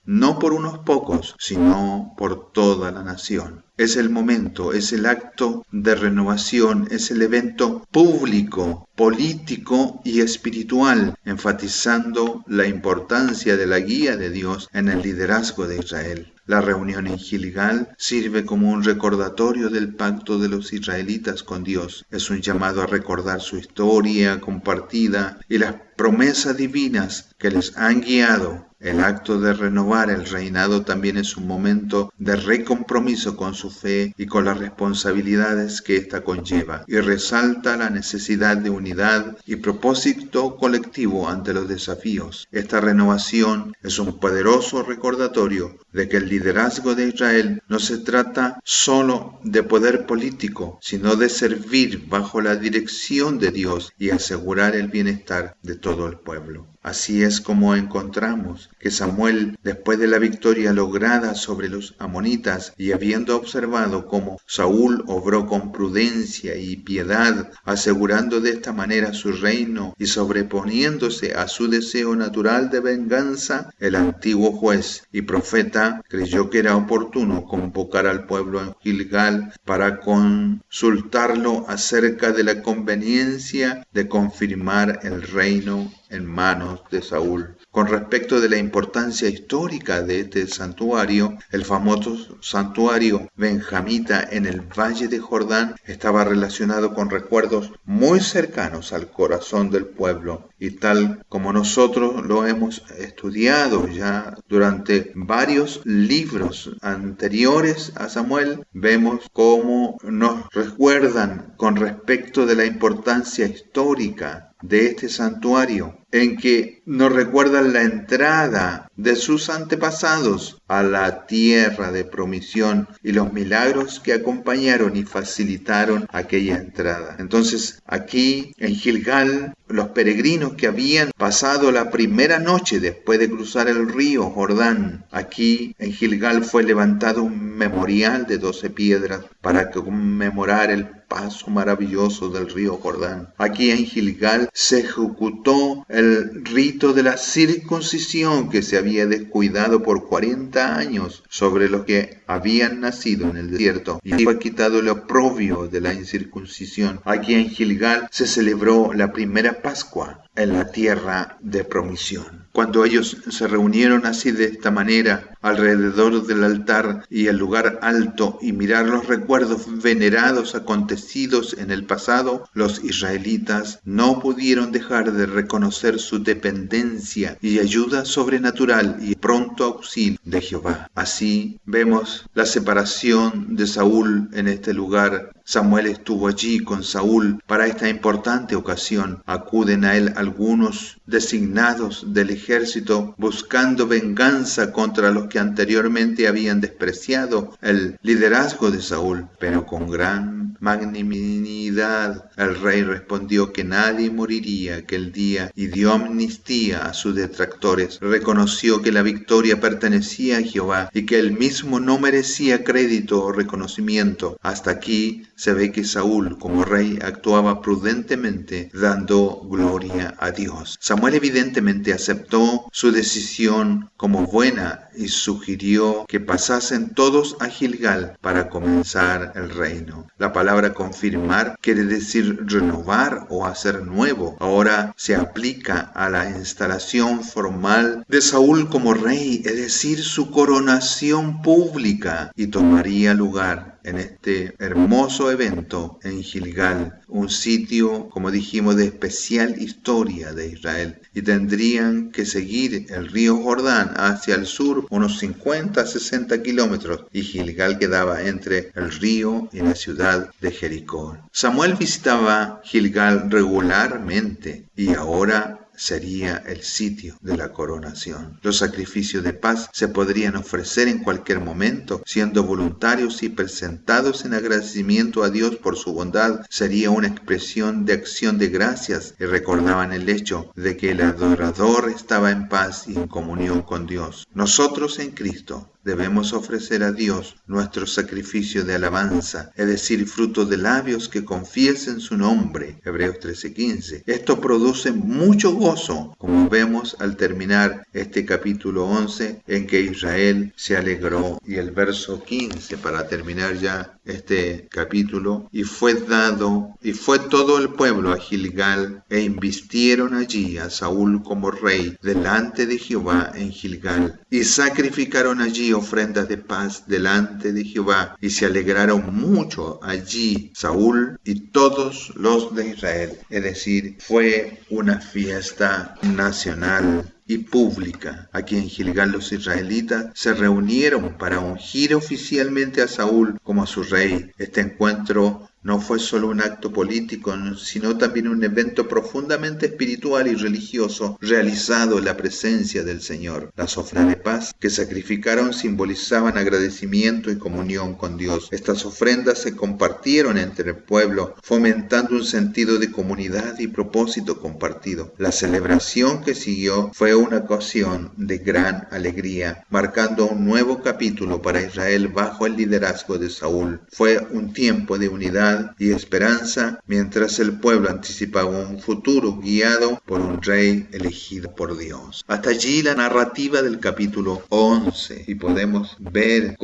no por unos pocos, sino por toda la nación. Es el momento, es el acto de renovación, es el evento público, político y espiritual, enfatizando la importancia de la guía de Dios en el liderazgo de Israel. La reunión en Gilgal sirve como un recordatorio del pacto de los israelitas con Dios. Es un llamado a recordar su historia compartida y las promesas divinas que les han guiado. El acto de renovar el reinado también es un momento de recompromiso con su fe y con las responsabilidades que ésta conlleva, y resalta la necesidad de unidad y propósito colectivo ante los desafíos. Esta renovación es un poderoso recordatorio de que el liderazgo de Israel no se trata solo de poder político, sino de servir bajo la dirección de Dios y asegurar el bienestar de todo el pueblo. Así es como encontramos que Samuel, después de la victoria lograda sobre los amonitas y habiendo observado cómo Saúl obró con prudencia y piedad, asegurando de esta manera su reino y sobreponiéndose a su deseo natural de venganza, el antiguo juez y profeta creyó que era oportuno convocar al pueblo en Gilgal para consultarlo acerca de la conveniencia de confirmar el reino en manos de Saúl. Con respecto de la importancia histórica de este santuario, el famoso santuario benjamita en el Valle de Jordán estaba relacionado con recuerdos muy cercanos al corazón del pueblo, y tal como nosotros lo hemos estudiado ya durante varios libros anteriores a Samuel, vemos cómo nos recuerdan con respecto de la importancia histórica de este santuario, en que nos recuerdan la entrada de sus antepasados a la tierra de promisión y los milagros que acompañaron y facilitaron aquella entrada. Entonces, aquí en Gilgal, los peregrinos que habían pasado la primera noche después de cruzar el río Jordán, aquí en Gilgal fue levantado un memorial de 12 piedras para conmemorar el paso maravilloso del río Jordán. Aquí en Gilgal se ejecutó el rito de la circuncisión que se había descuidado por 40 años sobre los que habían nacido en el desierto, y fue quitado el oprobio de la incircuncisión. Aquí en Gilgal se celebró la primera Pascua en la tierra de promisión. Cuando ellos se reunieron así de esta manera alrededor del altar y el lugar alto y mirar los recuerdos venerados acontecidos en el pasado, los israelitas no pudieron dejar de reconocer su dependencia y ayuda sobrenatural y pronto auxilio de Jehová. Así vemos la separación de Saúl en este lugar. Samuel estuvo allí con Saúl para esta importante ocasión. Acuden a él algunos designados del ejército buscando venganza contra los que anteriormente habían despreciado el liderazgo de Saúl, pero con gran magnanimidad el rey respondió que nadie moriría aquel día y dio amnistía a sus detractores. Reconoció que la victoria pertenecía a Jehová y que él mismo no merecía crédito o reconocimiento. Hasta aquí se ve que Saúl, como rey, actuaba prudentemente, dando gloria a Dios. Samuel evidentemente aceptó su decisión como buena y sugirió que pasasen todos a Gilgal para comenzar el reino. La palabra confirmar quiere decir renovar o hacer nuevo. Ahora se aplica a la instalación formal de Saúl como rey, es decir, su coronación pública, y tomaría lugar en este hermoso evento en Gilgal, un sitio, como dijimos, de especial historia de Israel, y tendrían que seguir el río Jordán hacia el sur unos 50-60 kilómetros, y Gilgal quedaba entre el río y la ciudad de Jericó. Samuel visitaba Gilgal regularmente y ahora sería el sitio de la coronación. Los sacrificios de paz se podrían ofrecer en cualquier momento, siendo voluntarios y presentados en agradecimiento a Dios por su bondad. Sería una expresión de acción de gracias y recordaban el hecho de que el adorador estaba en paz y en comunión con Dios. Nosotros en Cristo debemos ofrecer a Dios nuestro sacrificio de alabanza, es decir, fruto de labios que confiesen su nombre. Hebreos 13:15. Esto produce mucho gozo, como vemos al terminar este capítulo 11, en que Israel se alegró. Y el verso 15, para terminar ya este capítulo, y fue todo el pueblo a Gilgal, e invistieron allí a Saúl como rey delante de Jehová en Gilgal, y sacrificaron allí allí ofrendas de paz delante de Jehová, y se alegraron mucho allí Saúl y todos los de Israel. Es decir, fue una fiesta nacional y pública. Aquí en Gilgal los israelitas se reunieron para ungir oficialmente a Saúl como a su rey. Este encuentro no fue solo un acto político, sino también un evento profundamente espiritual y religioso realizado en la presencia del Señor. Las ofrendas de paz que sacrificaron simbolizaban agradecimiento y comunión con Dios. Estas ofrendas se compartieron entre el pueblo, fomentando un sentido de comunidad y propósito compartido. La celebración que siguió fue una ocasión de gran alegría, marcando un nuevo capítulo para Israel bajo el liderazgo de Saúl. Fue un tiempo de unidad y esperanza, mientras el pueblo anticipaba un futuro guiado por un rey elegido por Dios. Hasta allí la narrativa del capítulo 11, y podemos ver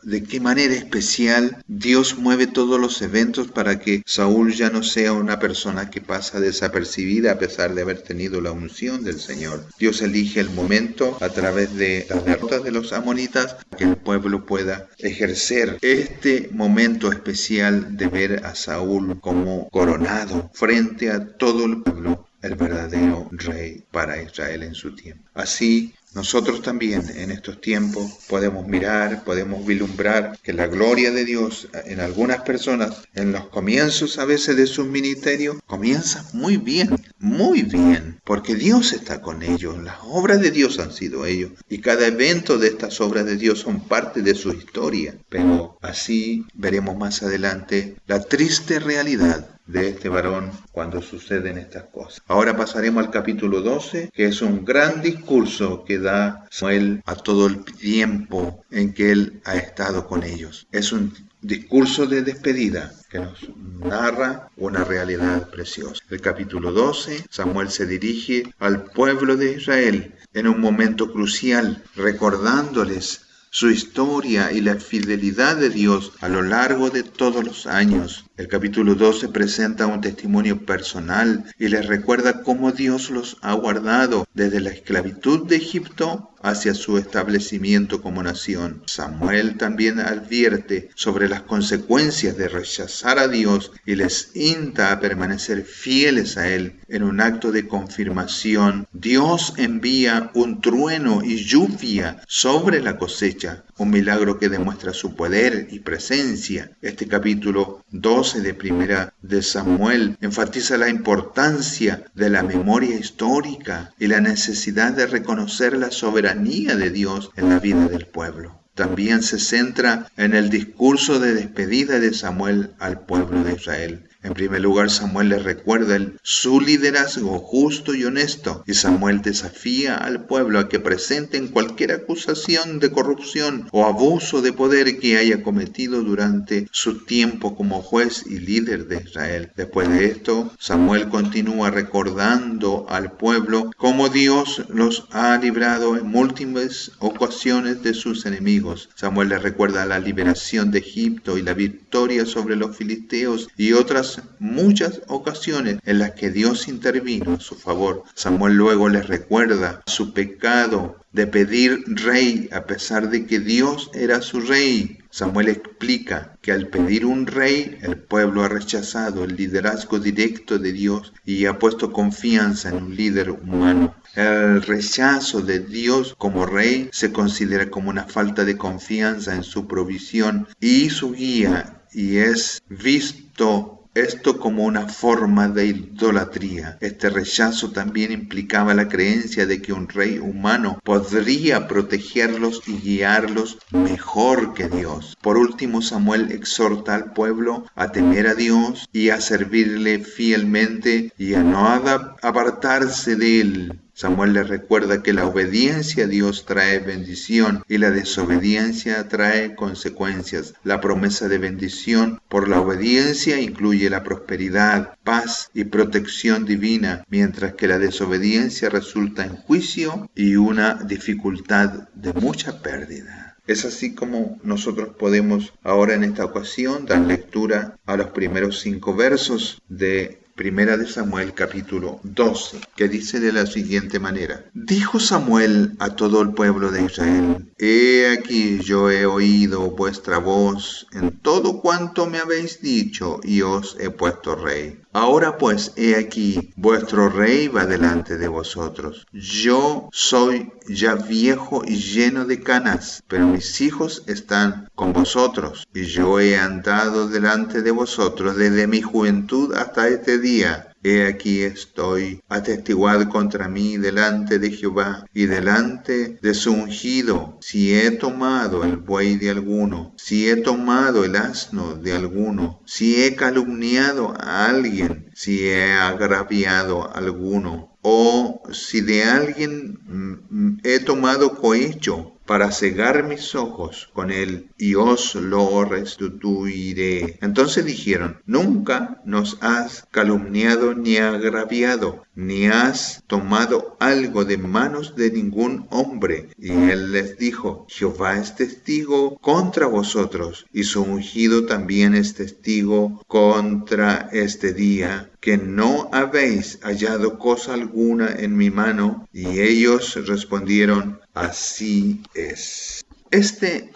de qué manera especial Dios mueve todos los eventos para que Saúl ya no sea una persona que pasa desapercibida a pesar de haber tenido la unción del Señor. Dios elige el momento a través de las derrotas de los amonitas para que el pueblo pueda ejercer este momento especial de ver a Saúl como coronado frente a todo el pueblo, el verdadero rey para Israel en su tiempo. Así, nosotros también en estos tiempos podemos mirar, podemos vislumbrar que la gloria de Dios en algunas personas, en los comienzos a veces de su ministerio, comienza muy bien, porque Dios está con ellos, las obras de Dios han sido ellos, y cada evento de estas obras de Dios son parte de su historia. Pero así veremos más adelante la triste realidad de este varón cuando suceden estas cosas. Ahora pasaremos al capítulo 12, que es un gran discurso que da Samuel a todo el tiempo en que él ha estado con ellos. Es un discurso de despedida que nos narra una realidad preciosa. El capítulo 12, Samuel se dirige al pueblo de Israel en un momento crucial, recordándoles su historia y la fidelidad de Dios a lo largo de todos los años. El capítulo 12 presenta un testimonio personal y les recuerda cómo Dios los ha guardado desde la esclavitud de Egipto hacia su establecimiento como nación. Samuel también advierte sobre las consecuencias de rechazar a Dios y les insta a permanecer fieles a Él. En un acto de confirmación, Dios envía un trueno y lluvia sobre la cosecha, un milagro que demuestra su poder y presencia. Este capítulo 12 de Primera de Samuel enfatiza la importancia de la memoria histórica y la necesidad de reconocer la soberanía de Dios en la vida del pueblo. También se centra en el discurso de despedida de Samuel al pueblo de Israel. En primer lugar, Samuel le recuerda su liderazgo justo y honesto, y Samuel desafía al pueblo a que presenten cualquier acusación de corrupción o abuso de poder que haya cometido durante su tiempo como juez y líder de Israel. Después de esto, Samuel continúa recordando al pueblo cómo Dios los ha librado en múltiples ocasiones de sus enemigos. Samuel le recuerda la liberación de Egipto y la victoria sobre los filisteos y otras muchas ocasiones en las que Dios intervino a su favor. Samuel luego les recuerda su pecado de pedir rey a pesar de que Dios era su rey. Samuel explica que al pedir un rey, el pueblo ha rechazado el liderazgo directo de Dios y ha puesto confianza en un líder humano. El rechazo de Dios como rey se considera como una falta de confianza en su provisión y su guía, y es visto esto como una forma de idolatría. Este rechazo también implicaba la creencia de que un rey humano podría protegerlos y guiarlos mejor que Dios. Por último, Samuel exhorta al pueblo a temer a Dios y a servirle fielmente y a no apartarse de él. Samuel le recuerda que la obediencia a Dios trae bendición y la desobediencia trae consecuencias. La promesa de bendición por la obediencia incluye la prosperidad, paz y protección divina, mientras que la desobediencia resulta en juicio y una dificultad de mucha pérdida. Es así como nosotros podemos ahora en esta ocasión dar lectura a los primeros 5 versos de Primera de Samuel capítulo 12, que dice de la siguiente manera: Dijo Samuel a todo el pueblo de Israel: He aquí yo he oído vuestra voz en todo cuanto me habéis dicho, y os he puesto rey. Ahora pues, he aquí, vuestro rey va delante de vosotros. Yo soy ya viejo y lleno de canas, pero mis hijos están con vosotros, y yo he andado delante de vosotros desde mi juventud hasta este día. He aquí estoy, atestiguad contra mí delante de Jehová y delante de su ungido, si he tomado el buey de alguno, si he tomado el asno de alguno, si he calumniado a alguien, si he agraviado a alguno, o si de alguien he tomado cohecho para cegar mis ojos con él, y os lo restituiré. Entonces dijeron: Nunca nos has calumniado ni agraviado, ni has tomado algo de manos de ningún hombre. Y él les dijo: Jehová es testigo contra vosotros, y su ungido también es testigo contra este día, que no habéis hallado cosa alguna en mi mano. Y ellos respondieron: Así es. Este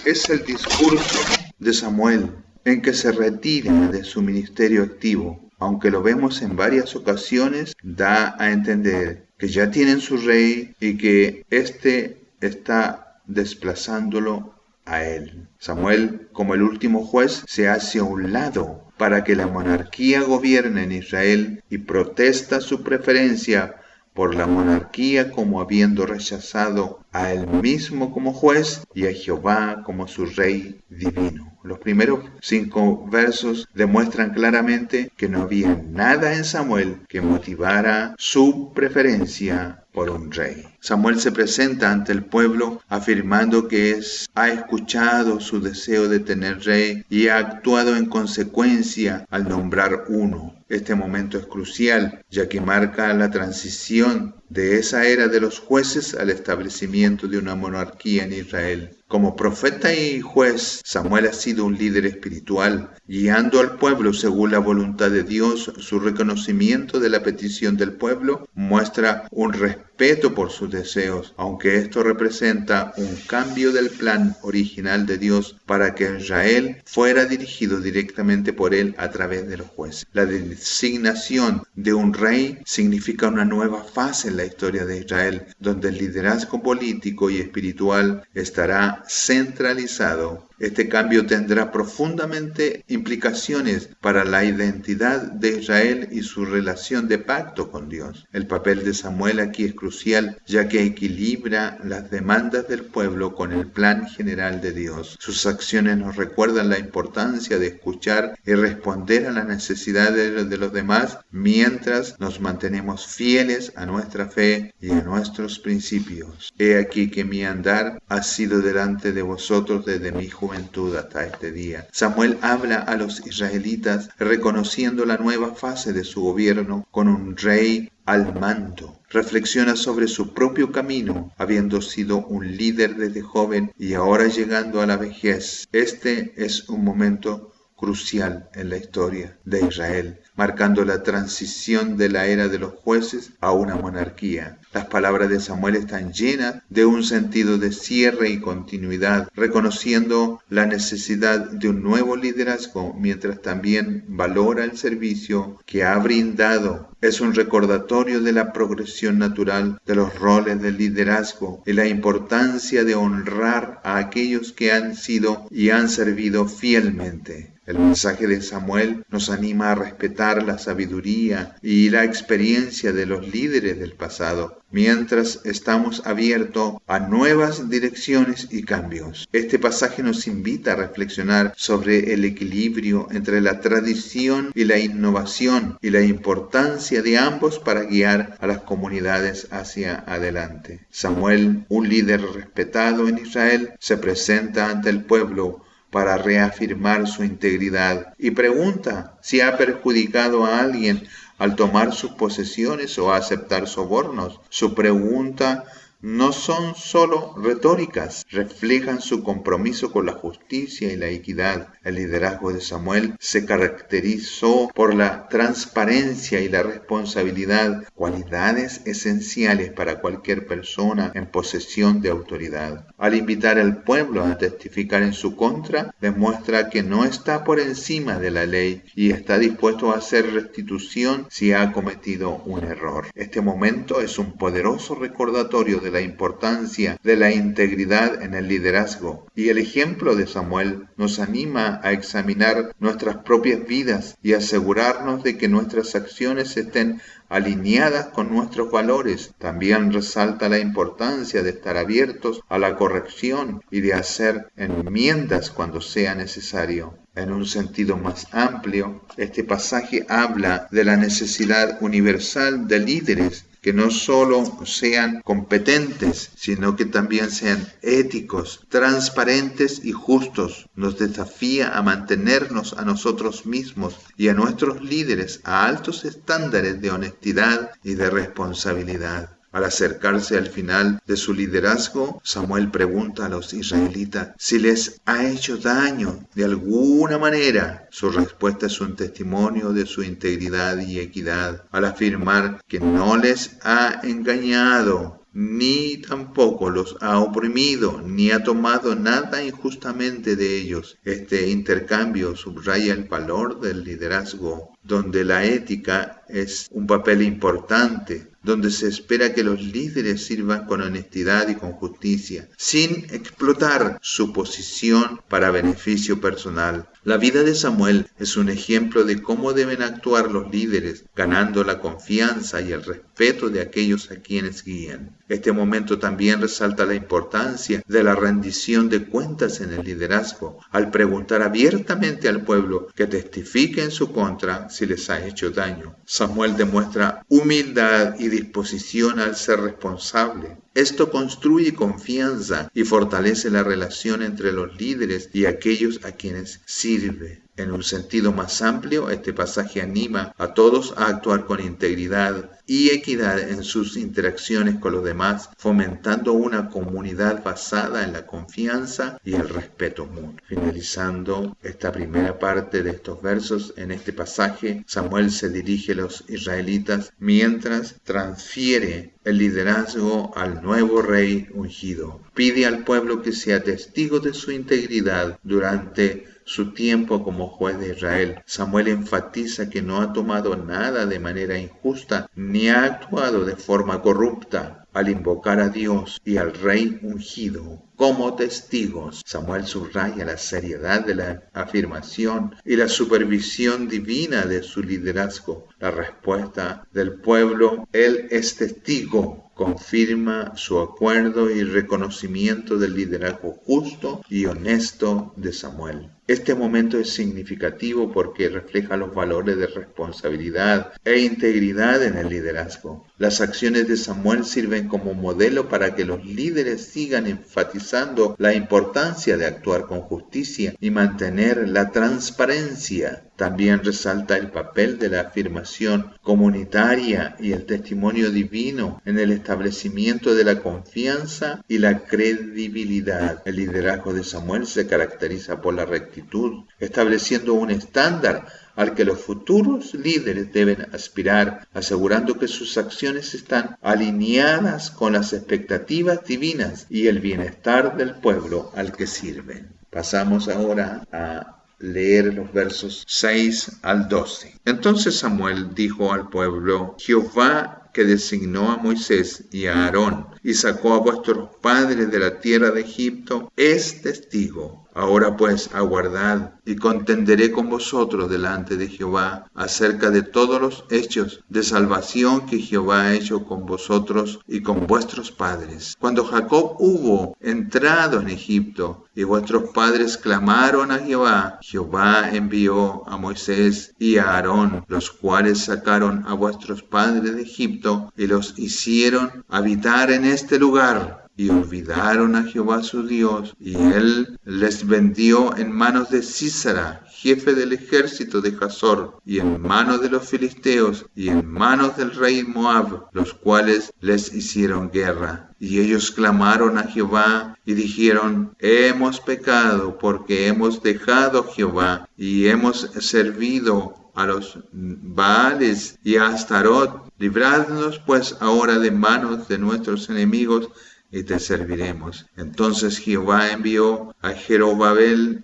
es el discurso de Samuel, en que se retira de su ministerio activo. Aunque lo vemos en varias ocasiones, da a entender que ya tienen su rey y que éste está desplazándolo a él. Samuel, como el último juez, se hace a un lado para que la monarquía gobierne en Israel y protesta su preferencia por la monarquía, como habiendo rechazado a él mismo como juez y a Jehová como su rey divino. Los primeros 5 versos demuestran claramente que no había nada en Samuel que motivara su preferencia por un rey. Samuel se presenta ante el pueblo afirmando que ha escuchado su deseo de tener rey y ha actuado en consecuencia al nombrar uno. Este momento es crucial, ya que marca la transición de esa era de los jueces al establecimiento de una monarquía en Israel. Como profeta y juez, Samuel ha sido un líder espiritual, guiando al pueblo según la voluntad de Dios. Su reconocimiento de la petición del pueblo muestra un respeto por sus deseos, aunque esto representa un cambio del plan original de Dios para que Israel fuera dirigido directamente por él a través de los jueces. La designación de un rey significa una nueva fase en la historia de Israel, donde el liderazgo político y espiritual estará centralizado. Este cambio tendrá profundamente implicaciones para la identidad de Israel y su relación de pacto con Dios. El papel de Samuel aquí es crucial, ya que equilibra las demandas del pueblo con el plan general de Dios. Sus acciones nos recuerdan la importancia de escuchar y responder a las necesidades de los demás mientras nos mantenemos fieles a nuestra fe y a nuestros principios. He aquí que mi andar ha sido delante de vosotros desde mi juventud hasta este día. Samuel habla a los israelitas reconociendo la nueva fase de su gobierno con un rey al mando. Reflexiona sobre su propio camino, habiendo sido un líder desde joven y ahora llegando a la vejez. Este es un momento crucial en la historia de Israel, marcando la transición de la era de los jueces a una monarquía. Las palabras de Samuel están llenas de un sentido de cierre y continuidad, reconociendo la necesidad de un nuevo liderazgo, mientras también valora el servicio que ha brindado. Es un recordatorio de la progresión natural de los roles del liderazgo y la importancia de honrar a aquellos que han sido y han servido fielmente. El mensaje de Samuel nos anima a respetar la sabiduría y la experiencia de los líderes del pasado, mientras estamos abiertos a nuevas direcciones y cambios. Este pasaje nos invita a reflexionar sobre el equilibrio entre la tradición y la innovación y la importancia de ambos para guiar a las comunidades hacia adelante. Samuel, un líder respetado en Israel, se presenta ante el pueblo para reafirmar su integridad y pregunta si ha perjudicado a alguien al tomar sus posesiones o aceptar sobornos. Su pregunta no son solo retóricas, reflejan su compromiso con la justicia y la equidad. El liderazgo de Samuel se caracterizó por la transparencia y la responsabilidad, cualidades esenciales para cualquier persona en posesión de autoridad. Al invitar al pueblo a testificar en su contra, demuestra que no está por encima de la ley y está dispuesto a hacer restitución si ha cometido un error. Este momento es un poderoso recordatorio de la importancia de la integridad en el liderazgo, y el ejemplo de Samuel nos anima a examinar nuestras propias vidas y asegurarnos de que nuestras acciones estén alineadas con nuestros valores. También resalta la importancia de estar abiertos a la corrección y de hacer enmiendas cuando sea necesario. En un sentido más amplio, este pasaje habla de la necesidad universal de líderes que no solo sean competentes, sino que también sean éticos, transparentes y justos. Nos desafía a mantenernos a nosotros mismos y a nuestros líderes a altos estándares de honestidad y de responsabilidad. Al acercarse al final de su liderazgo, Samuel pregunta a los israelitas si les ha hecho daño de alguna manera. Su respuesta es un testimonio de su integridad y equidad, al afirmar que no les ha engañado, ni tampoco los ha oprimido, ni ha tomado nada injustamente de ellos. Este intercambio subraya el valor del liderazgo, donde la ética es un papel importante, donde se espera que los líderes sirvan con honestidad y con justicia, sin explotar su posición para beneficio personal. La vida de Samuel es un ejemplo de cómo deben actuar los líderes, ganando la confianza y el respeto de aquellos a quienes guían. Este momento también resalta la importancia de la rendición de cuentas en el liderazgo, al preguntar abiertamente al pueblo que testifique en su contra si les ha hecho daño. Samuel demuestra humildad y disposición al ser responsable. Esto construye confianza y fortalece la relación entre los líderes y aquellos a quienes sirve. En un sentido más amplio, este pasaje anima a todos a actuar con integridad y equidad en sus interacciones con los demás, fomentando una comunidad basada en la confianza y el respeto mutuo. Finalizando esta primera parte de estos versos, en este pasaje, Samuel se dirige a los israelitas mientras transfiere el liderazgo al nuevo rey ungido. Pide al pueblo que sea testigo de su integridad durante su tiempo como juez de Israel. Samuel enfatiza que no ha tomado nada de manera injusta ni ha actuado de forma corrupta. Al invocar a Dios y al rey ungido como testigos, Samuel subraya la seriedad de la afirmación y la supervisión divina de su liderazgo. La respuesta del pueblo, él es testigo, confirma su acuerdo y reconocimiento del liderazgo justo y honesto de Samuel. Este momento es significativo porque refleja los valores de responsabilidad e integridad en el liderazgo. Las acciones de Samuel sirven como modelo para que los líderes sigan enfatizando la importancia de actuar con justicia y mantener la transparencia. También resalta el papel de la afirmación comunitaria y el testimonio divino en el establecimiento de la confianza y la credibilidad. El liderazgo de Samuel se caracteriza por la rectitud, estableciendo un estándar al que los futuros líderes deben aspirar, asegurando que sus acciones están alineadas con las expectativas divinas y el bienestar del pueblo al que sirven. Pasamos ahora a leer los versos 6 al 12. Entonces Samuel dijo al pueblo: Jehová, que designó a Moisés y a Aarón y sacó a vuestros padres de la tierra de Egipto, es testigo. Ahora pues aguardad y contenderé con vosotros delante de Jehová acerca de todos los hechos de salvación que Jehová ha hecho con vosotros y con vuestros padres. Cuando Jacob hubo entrado en Egipto y vuestros padres clamaron a Jehová, Jehová envió a Moisés y a Aarón, los cuales sacaron a vuestros padres de Egipto y los hicieron habitar en este lugar. y olvidaron a Jehová su Dios, y él les vendió en manos de Sísara, jefe del ejército de Hazor, y en manos de los filisteos, y en manos del rey Moab, los cuales les hicieron guerra. Y ellos clamaron a Jehová y dijeron: hemos pecado porque hemos dejado a Jehová y hemos servido a los Baales y a Astarot. Libradnos pues ahora de manos de nuestros enemigos y te serviremos. Entonces Jehová envió a Jerobaal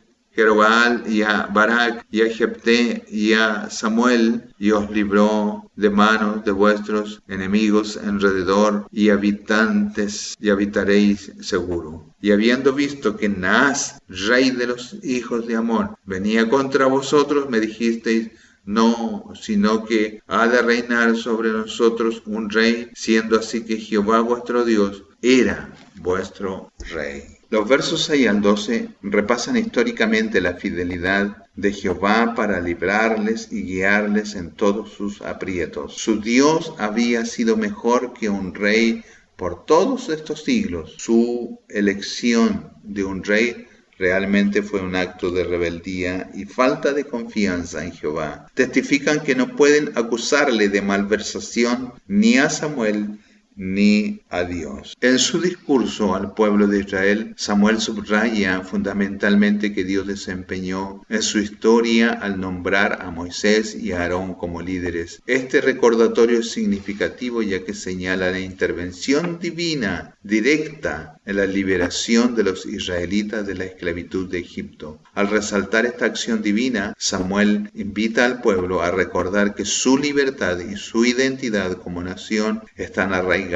y a Barak y a Jefté y a Samuel, y os libró de manos de vuestros enemigos alrededor, y habitaréis seguro. Y habiendo visto que Naas, rey de los hijos de Amón, venía contra vosotros, me dijisteis: no, sino que ha de reinar sobre nosotros un rey, siendo así que Jehová vuestro Dios era vuestro rey. Los versos 6 al 12 repasan históricamente la fidelidad de Jehová para librarles y guiarles en todos sus aprietos. Su Dios había sido mejor que un rey por todos estos siglos. Su elección de un rey realmente fue un acto de rebeldía y falta de confianza en Jehová. Testifican que no pueden acusarle de malversación ni a Samuel ni a Dios. En su discurso al pueblo de Israel, Samuel subraya fundamentalmente que Dios desempeñó en su historia al nombrar a Moisés y a Aarón como líderes. Este recordatorio es significativo ya que señala la intervención divina directa en la liberación de los israelitas de la esclavitud de Egipto. Al resaltar esta acción divina, Samuel invita al pueblo a recordar que su libertad y su identidad como nación están arraigadas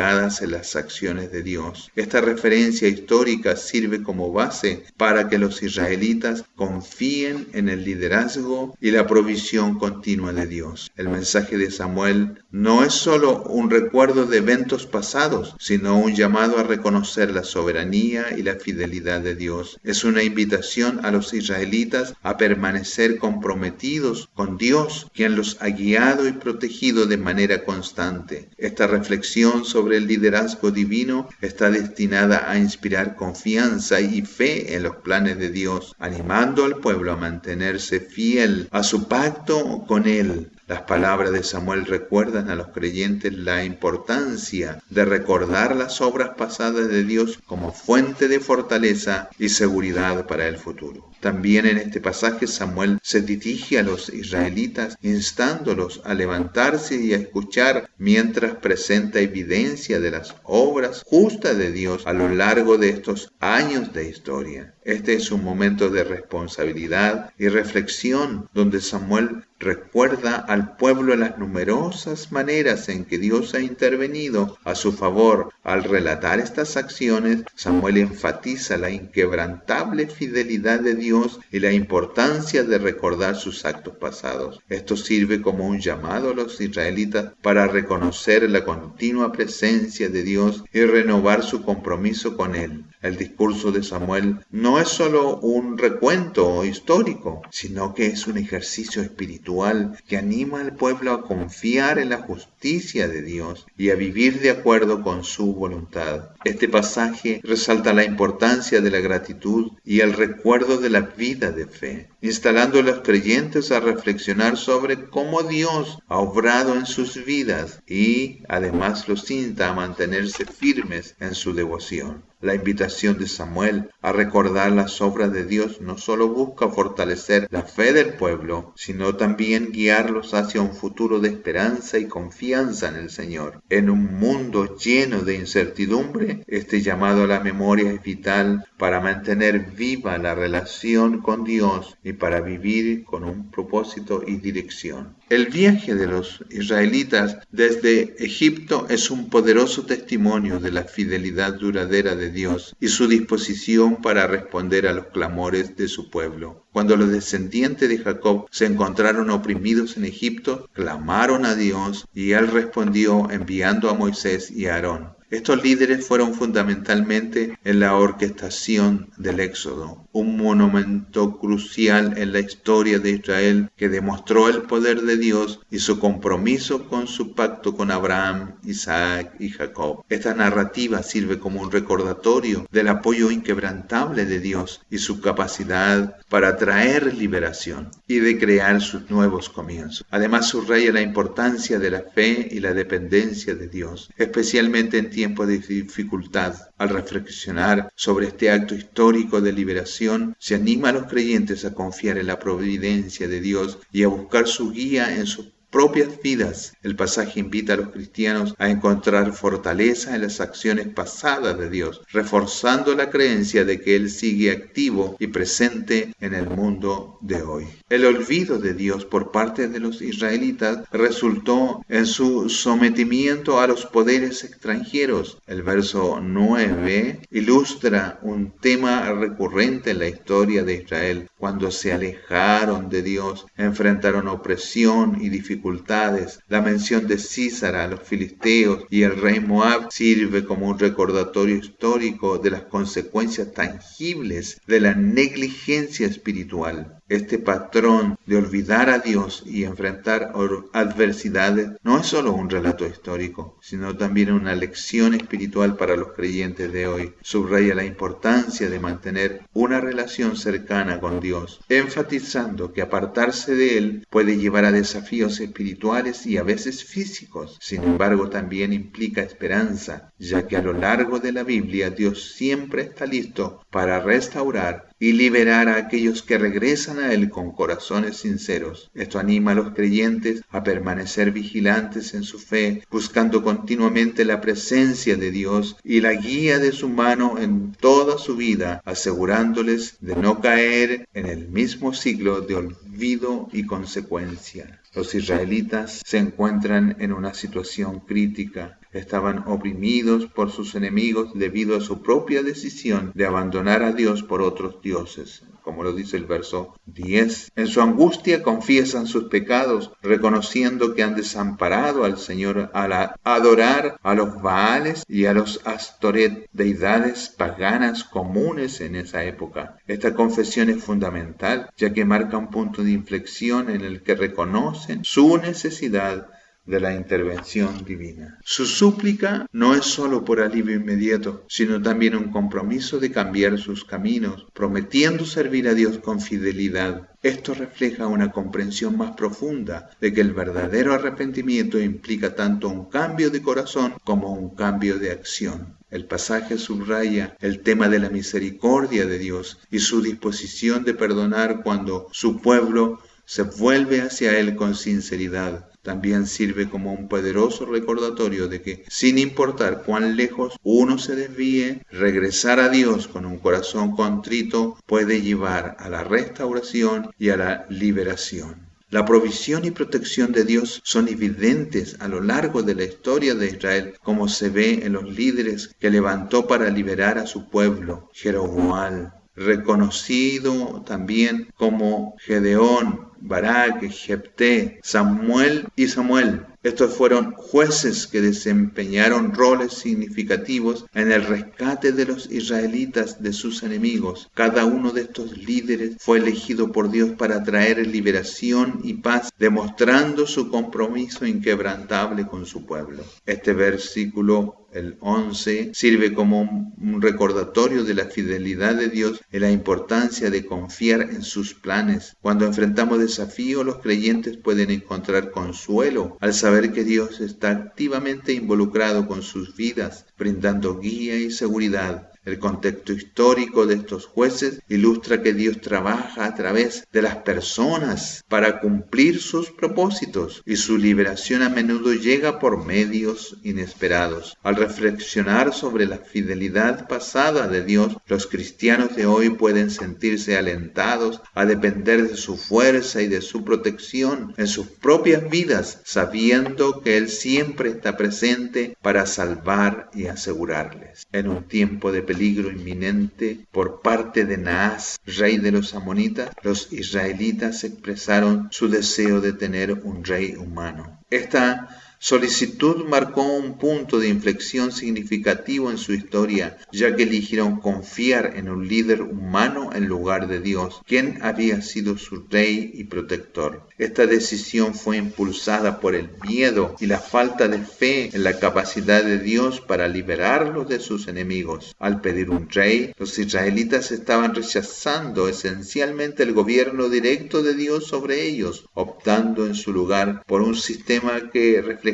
en las acciones de Dios. Esta referencia histórica sirve como base para que los israelitas confíen en el liderazgo y la provisión continua de Dios. El mensaje de Samuel no es solo un recuerdo de eventos pasados, sino un llamado a reconocer la soberanía y la fidelidad de Dios. Es una invitación a los israelitas a permanecer comprometidos con Dios, quien los ha guiado y protegido de manera constante. Esta reflexión sobre el liderazgo divino está destinada a inspirar confianza y fe en los planes de Dios, animando al pueblo a mantenerse fiel a su pacto con Él. Las palabras de Samuel recuerdan a los creyentes la importancia de recordar las obras pasadas de Dios como fuente de fortaleza y seguridad para el futuro. También en este pasaje Samuel se dirige a los israelitas instándolos a levantarse y a escuchar mientras presenta evidencia de las obras justas de Dios a lo largo de estos años de historia. Este es un momento de responsabilidad y reflexión donde Samuel recuerda al pueblo las numerosas maneras en que Dios ha intervenido a su favor. Al relatar estas acciones, Samuel enfatiza la inquebrantable fidelidad de Dios y la importancia de recordar sus actos pasados. Esto sirve como un llamado a los israelitas para reconocer la continua presencia de Dios y renovar su compromiso con Él. El discurso de Samuel no es solo un recuento histórico, sino que es un ejercicio espiritual que anima al pueblo a confiar en la justicia de Dios y a vivir de acuerdo con su voluntad. Este pasaje resalta la importancia de la gratitud y el recuerdo de la vida de fe, instalando a los creyentes a reflexionar sobre cómo Dios ha obrado en sus vidas y además los insta a mantenerse firmes en su devoción. La invitación de Samuel a recordar las obras de Dios no solo busca fortalecer la fe del pueblo, sino también guiarlos hacia un futuro de esperanza y confianza en el Señor. En un mundo lleno de incertidumbre, este llamado a la memoria es vital para mantener viva la relación con Dios y para vivir con un propósito y dirección. El viaje de los israelitas desde Egipto es un poderoso testimonio de la fidelidad duradera de Dios y su disposición para responder a los clamores de su pueblo. Cuando los descendientes de Jacob se encontraron oprimidos en Egipto, clamaron a Dios y Él respondió enviando a Moisés y a Aarón. Estos líderes fueron fundamentalmente en la orquestación del Éxodo, un monumento crucial en la historia de Israel que demostró el poder de Dios y su compromiso con su pacto con Abraham, Isaac y Jacob. Esta narrativa sirve como un recordatorio del apoyo inquebrantable de Dios y su capacidad para traer liberación y de crear sus nuevos comienzos. Además, subraya la importancia de la fe y la dependencia de Dios, especialmente en tiempos de dificultad. Al reflexionar sobre este acto histórico de liberación, se anima a los creyentes a confiar en la providencia de Dios y a buscar su guía en sus propias vidas. El pasaje invita a los cristianos a encontrar fortaleza en las acciones pasadas de Dios, reforzando la creencia de que Él sigue activo y presente en el mundo de hoy. El olvido de Dios por parte de los israelitas resultó en su sometimiento a los poderes extranjeros. El verso 9 ilustra un tema recurrente en la historia de Israel. Cuando se alejaron de Dios, enfrentaron opresión y dificultades. La mención de Sísara, los filisteos y el rey Moab sirve como un recordatorio histórico de las consecuencias tangibles de la negligencia espiritual. Este patrón de olvidar a Dios y enfrentar adversidades no es solo un relato histórico, sino también una lección espiritual para los creyentes de hoy. Subraya la importancia de mantener una relación cercana con Dios, enfatizando que apartarse de Él puede llevar a desafíos espirituales y a veces físicos. Sin embargo, también implica esperanza, ya que a lo largo de la Biblia Dios siempre está listo para restaurar y liberar a aquellos que regresan a Él con corazones sinceros. Esto anima a los creyentes a permanecer vigilantes en su fe, buscando continuamente la presencia de Dios y la guía de su mano en toda su vida, asegurándoles de no caer en el mismo ciclo de olvido y consecuencia. Los israelitas se encuentran en una situación crítica. Estaban oprimidos por sus enemigos debido a su propia decisión de abandonar a Dios por otros dioses, como lo dice el verso 10. En su angustia confiesan sus pecados, reconociendo que han desamparado al Señor al adorar a los Baales y a los Astoret, deidades paganas comunes en esa época. Esta confesión es fundamental, ya que marca un punto de inflexión en el que reconocen su necesidad de la intervención divina. Su súplica no es solo por alivio inmediato, sino también un compromiso de cambiar sus caminos, prometiendo servir a Dios con fidelidad. Esto refleja una comprensión más profunda de que el verdadero arrepentimiento implica tanto un cambio de corazón como un cambio de acción. El pasaje subraya el tema de la misericordia de Dios y su disposición de perdonar cuando su pueblo se vuelve hacia Él con sinceridad. También sirve como un poderoso recordatorio de que, sin importar cuán lejos uno se desvíe, regresar a Dios con un corazón contrito puede llevar a la restauración y a la liberación. La provisión y protección de Dios son evidentes a lo largo de la historia de Israel, como se ve en los líderes que levantó para liberar a su pueblo. Jeroboam, reconocido también como Gedeón, Barak, Jefté, Samuel y Samuel. Estos fueron jueces que desempeñaron roles significativos en el rescate de los israelitas de sus enemigos. Cada uno de estos líderes fue elegido por Dios para traer liberación y paz, demostrando su compromiso inquebrantable con su pueblo. Este versículo, el 11, sirve como un recordatorio de la fidelidad de Dios y la importancia de confiar en sus planes. Cuando enfrentamos desafíos, los creyentes pueden encontrar consuelo al saber que Dios está activamente involucrado con sus vidas, brindando guía y seguridad. El contexto histórico de estos jueces ilustra que Dios trabaja a través de las personas para cumplir sus propósitos y su liberación a menudo llega por medios inesperados. Al reflexionar sobre la fidelidad pasada de Dios, los cristianos de hoy pueden sentirse alentados a depender de su fuerza y de su protección en sus propias vidas, sabiendo que Él siempre está presente para salvar y asegurarles. En un tiempo de peligro inminente por parte de Naas, rey de los amonitas, los israelitas expresaron su deseo de tener un rey humano. Esta solicitud marcó un punto de inflexión significativo en su historia, ya que eligieron confiar en un líder humano en lugar de Dios, quien había sido su rey y protector. Esta decisión fue impulsada por el miedo y la falta de fe en la capacidad de Dios para liberarlos de sus enemigos. Al pedir un rey, los israelitas estaban rechazando esencialmente el gobierno directo de Dios sobre ellos, optando en su lugar por un sistema que reflejaba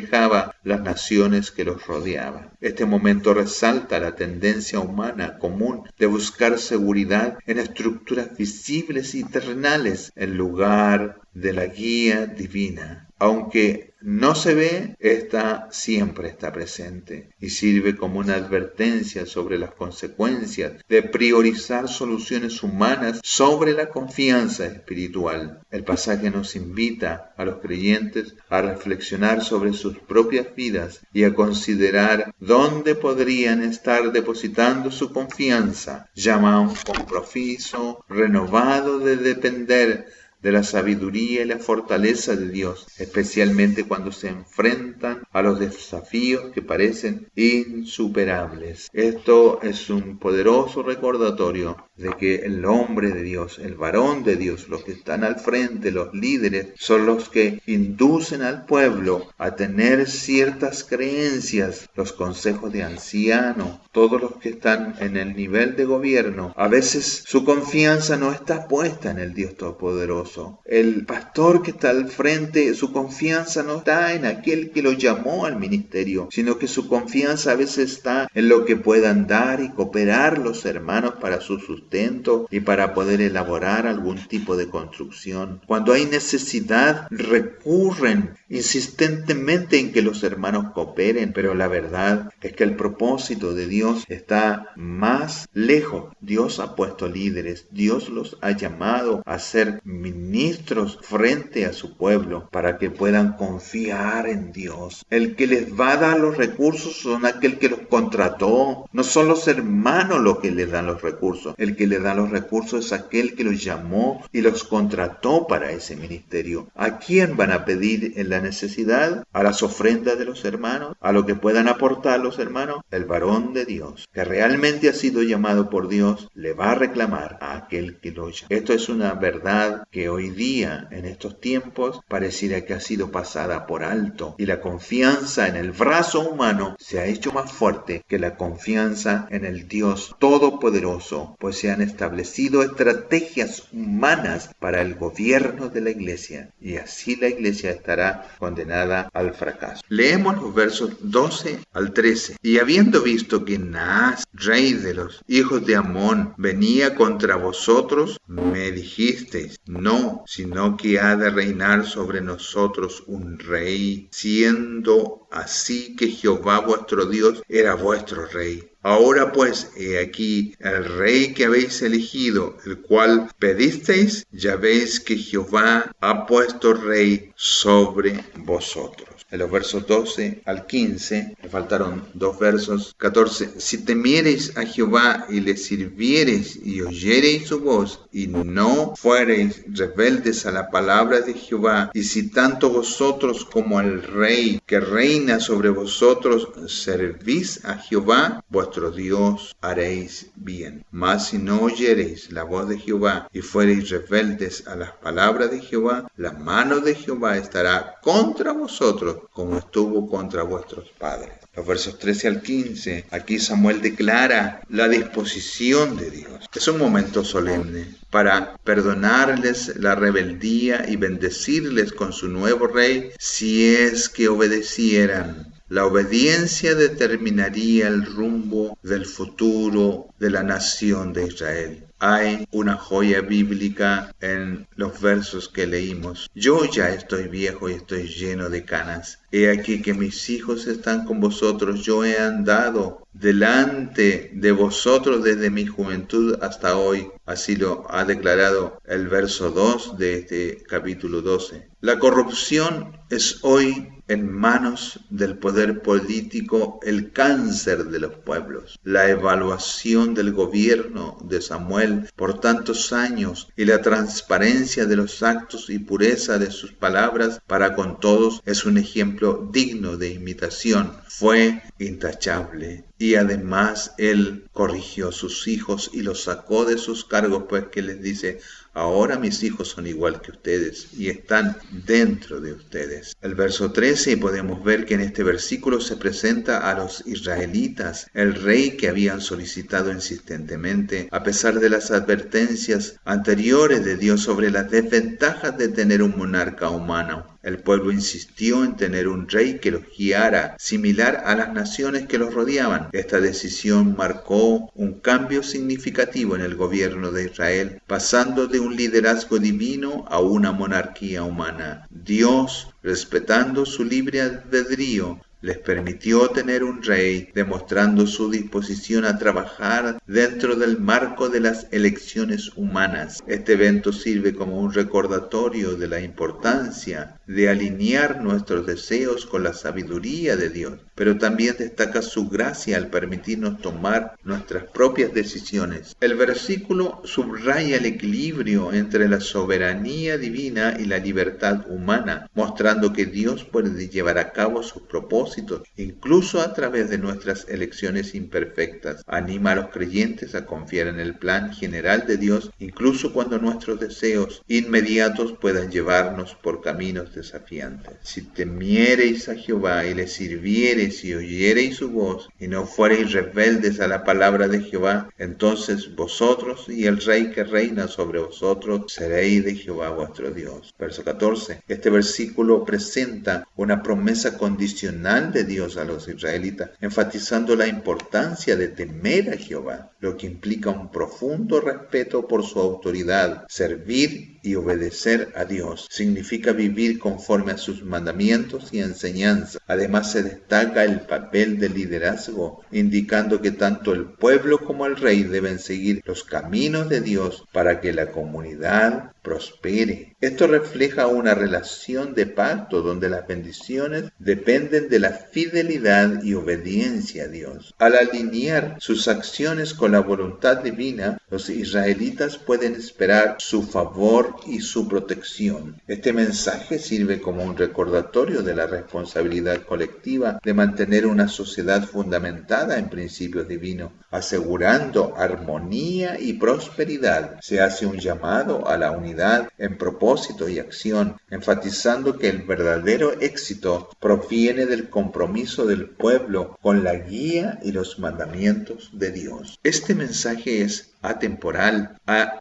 las naciones que los rodeaban. Este momento resalta la tendencia humana común de buscar seguridad en estructuras visibles y terrenales en lugar de la guía divina. Aunque no se ve, esta siempre está presente y sirve como una advertencia sobre las consecuencias de priorizar soluciones humanas sobre la confianza espiritual. El pasaje nos invita a los creyentes a reflexionar sobre sus propias vidas y a considerar dónde podrían estar depositando su confianza. Llama a un compromiso renovado de depender de la sabiduría y la fortaleza de Dios, especialmente cuando se enfrentan a los desafíos que parecen insuperables. Esto es un poderoso recordatorio de que el hombre de Dios, el varón de Dios, los que están al frente, los líderes, son los que inducen al pueblo a tener ciertas creencias. Los consejos de ancianos, todos los que están en el nivel de gobierno, a veces su confianza no está puesta en el Dios Todopoderoso. El pastor que está al frente, su confianza no está en aquel que lo llamó al ministerio, sino que su confianza a veces está en lo que puedan dar y cooperar los hermanos para su sustento y para poder elaborar algún tipo de construcción. Cuando hay necesidad, recurren insistentemente en que los hermanos cooperen, pero la verdad es que el propósito de Dios está más lejos. Dios ha puesto líderes, Dios los ha llamado a ser ministros frente a su pueblo para que puedan confiar en Dios. El que les va a dar los recursos son aquel que los contrató, no son los hermanos los que les dan los recursos. El que les da los recursos es aquel que los llamó y los contrató para ese ministerio. ¿A quién van a pedir en la necesidad? ¿A las ofrendas de los hermanos? ¿A lo que puedan aportar los hermanos? El varón de Dios, que realmente ha sido llamado por Dios, le va a reclamar a aquel que lo llama. Esto es una verdad que hoy día, en estos tiempos, pareciera que ha sido pasada por alto, y la confianza en el brazo humano se ha hecho más fuerte que la confianza en el Dios Todopoderoso, pues se han establecido estrategias humanas para el gobierno de la iglesia, y así la iglesia estará condenada al fracaso. Leemos los versos 12 al 13. Y habiendo visto que Naas, rey de los hijos de Amón, venía contra vosotros, me dijisteis: no, sino que ha de reinar sobre nosotros un rey, siendo así que Jehová vuestro Dios era vuestro rey. Ahora pues, he aquí el rey que habéis elegido, el cual pedisteis, ya veis que Jehová ha puesto rey sobre vosotros. En los versos 12 al 15, me faltaron dos versos, 14. Si temiereis a Jehová y le sirviereis y oyereis su voz, y no fuereis rebeldes a la palabra de Jehová, y si tanto vosotros como el rey que reina sobre vosotros servís a Jehová, vuestro Dios, haréis bien. Mas si no oyereis la voz de Jehová y fuereis rebeldes a las palabras de Jehová, la mano de Jehová estará contra vosotros, como estuvo contra vuestros padres. Los versos 13 al 15, aquí Samuel declara la disposición de Dios. Es un momento solemne para perdonarles la rebeldía y bendecirles con su nuevo rey si es que obedecieran. La obediencia determinaría el rumbo del futuro de la nación de Israel. hay una joya bíblica en los versos que leímos. Yo ya estoy viejo y estoy lleno de canas. He aquí que mis hijos están con vosotros. Yo he andado delante de vosotros desde mi juventud hasta hoy. Así lo ha declarado el verso 2 de este capítulo 12. La corrupción es hoy en manos del poder político el cáncer de los pueblos. La evaluación del gobierno de Samuel por tantos años y la transparencia de los actos y pureza de sus palabras para con todos es un ejemplo digno de imitación. Fue intachable. Y además él corrigió a sus hijos y los sacó de sus cargos, pues que les dice: ahora mis hijos son igual que ustedes y están dentro de ustedes. El verso 13 podemos ver que en este versículo se presenta a los israelitas el rey que habían solicitado insistentemente, a pesar de las advertencias anteriores de Dios sobre las desventajas de tener un monarca humano. El pueblo insistió en tener un rey que los guiara, similar a las naciones que los rodeaban. Esta decisión marcó un cambio significativo en el gobierno de Israel, pasando de un liderazgo divino a una monarquía humana. Dios, respetando su libre albedrío, les permitió tener un rey, demostrando su disposición a trabajar dentro del marco de las elecciones humanas. Este evento sirve como un recordatorio de la importancia de alinear nuestros deseos con la sabiduría de Dios, pero también destaca su gracia al permitirnos tomar nuestras propias decisiones. El versículo subraya el equilibrio entre la soberanía divina y la libertad humana, mostrando que Dios puede llevar a cabo sus propósitos incluso a través de nuestras elecciones imperfectas. Anima a los creyentes a confiar en el plan general de Dios, incluso cuando nuestros deseos inmediatos puedan llevarnos por caminos desafiantes. Si temiereis a Jehová y le sirviereis y oyereis su voz y no fuereis rebeldes a la palabra de Jehová, entonces vosotros y el rey que reina sobre vosotros seréis de Jehová vuestro Dios. Verso 14. Este versículo presenta una promesa condicional de Dios a los israelitas, enfatizando la importancia de temer a Jehová, lo que implica un profundo respeto por su autoridad. Servir y obedecer a Dios significa vivir conforme a sus mandamientos y enseñanzas. Además, se destaca el papel del liderazgo, indicando que tanto el pueblo como el rey deben seguir los caminos de Dios para que la comunidad prospere. Esto refleja una relación de pacto donde las bendiciones dependen de la fidelidad y obediencia a Dios. Al alinear sus acciones con la voluntad divina, los israelitas pueden esperar su favor y su protección. Este mensaje sirve como un recordatorio de la responsabilidad colectiva de mantener una sociedad fundamentada en principios divinos, asegurando armonía y prosperidad. Se hace un llamado a la unidad en propósito y acción, enfatizando que el verdadero éxito proviene del compromiso del pueblo con la guía y los mandamientos de Dios. Este mensaje es atemporal,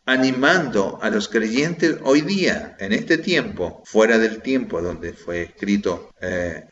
animando a los creyentes hoy día, en este tiempo, fuera del tiempo donde fue escrito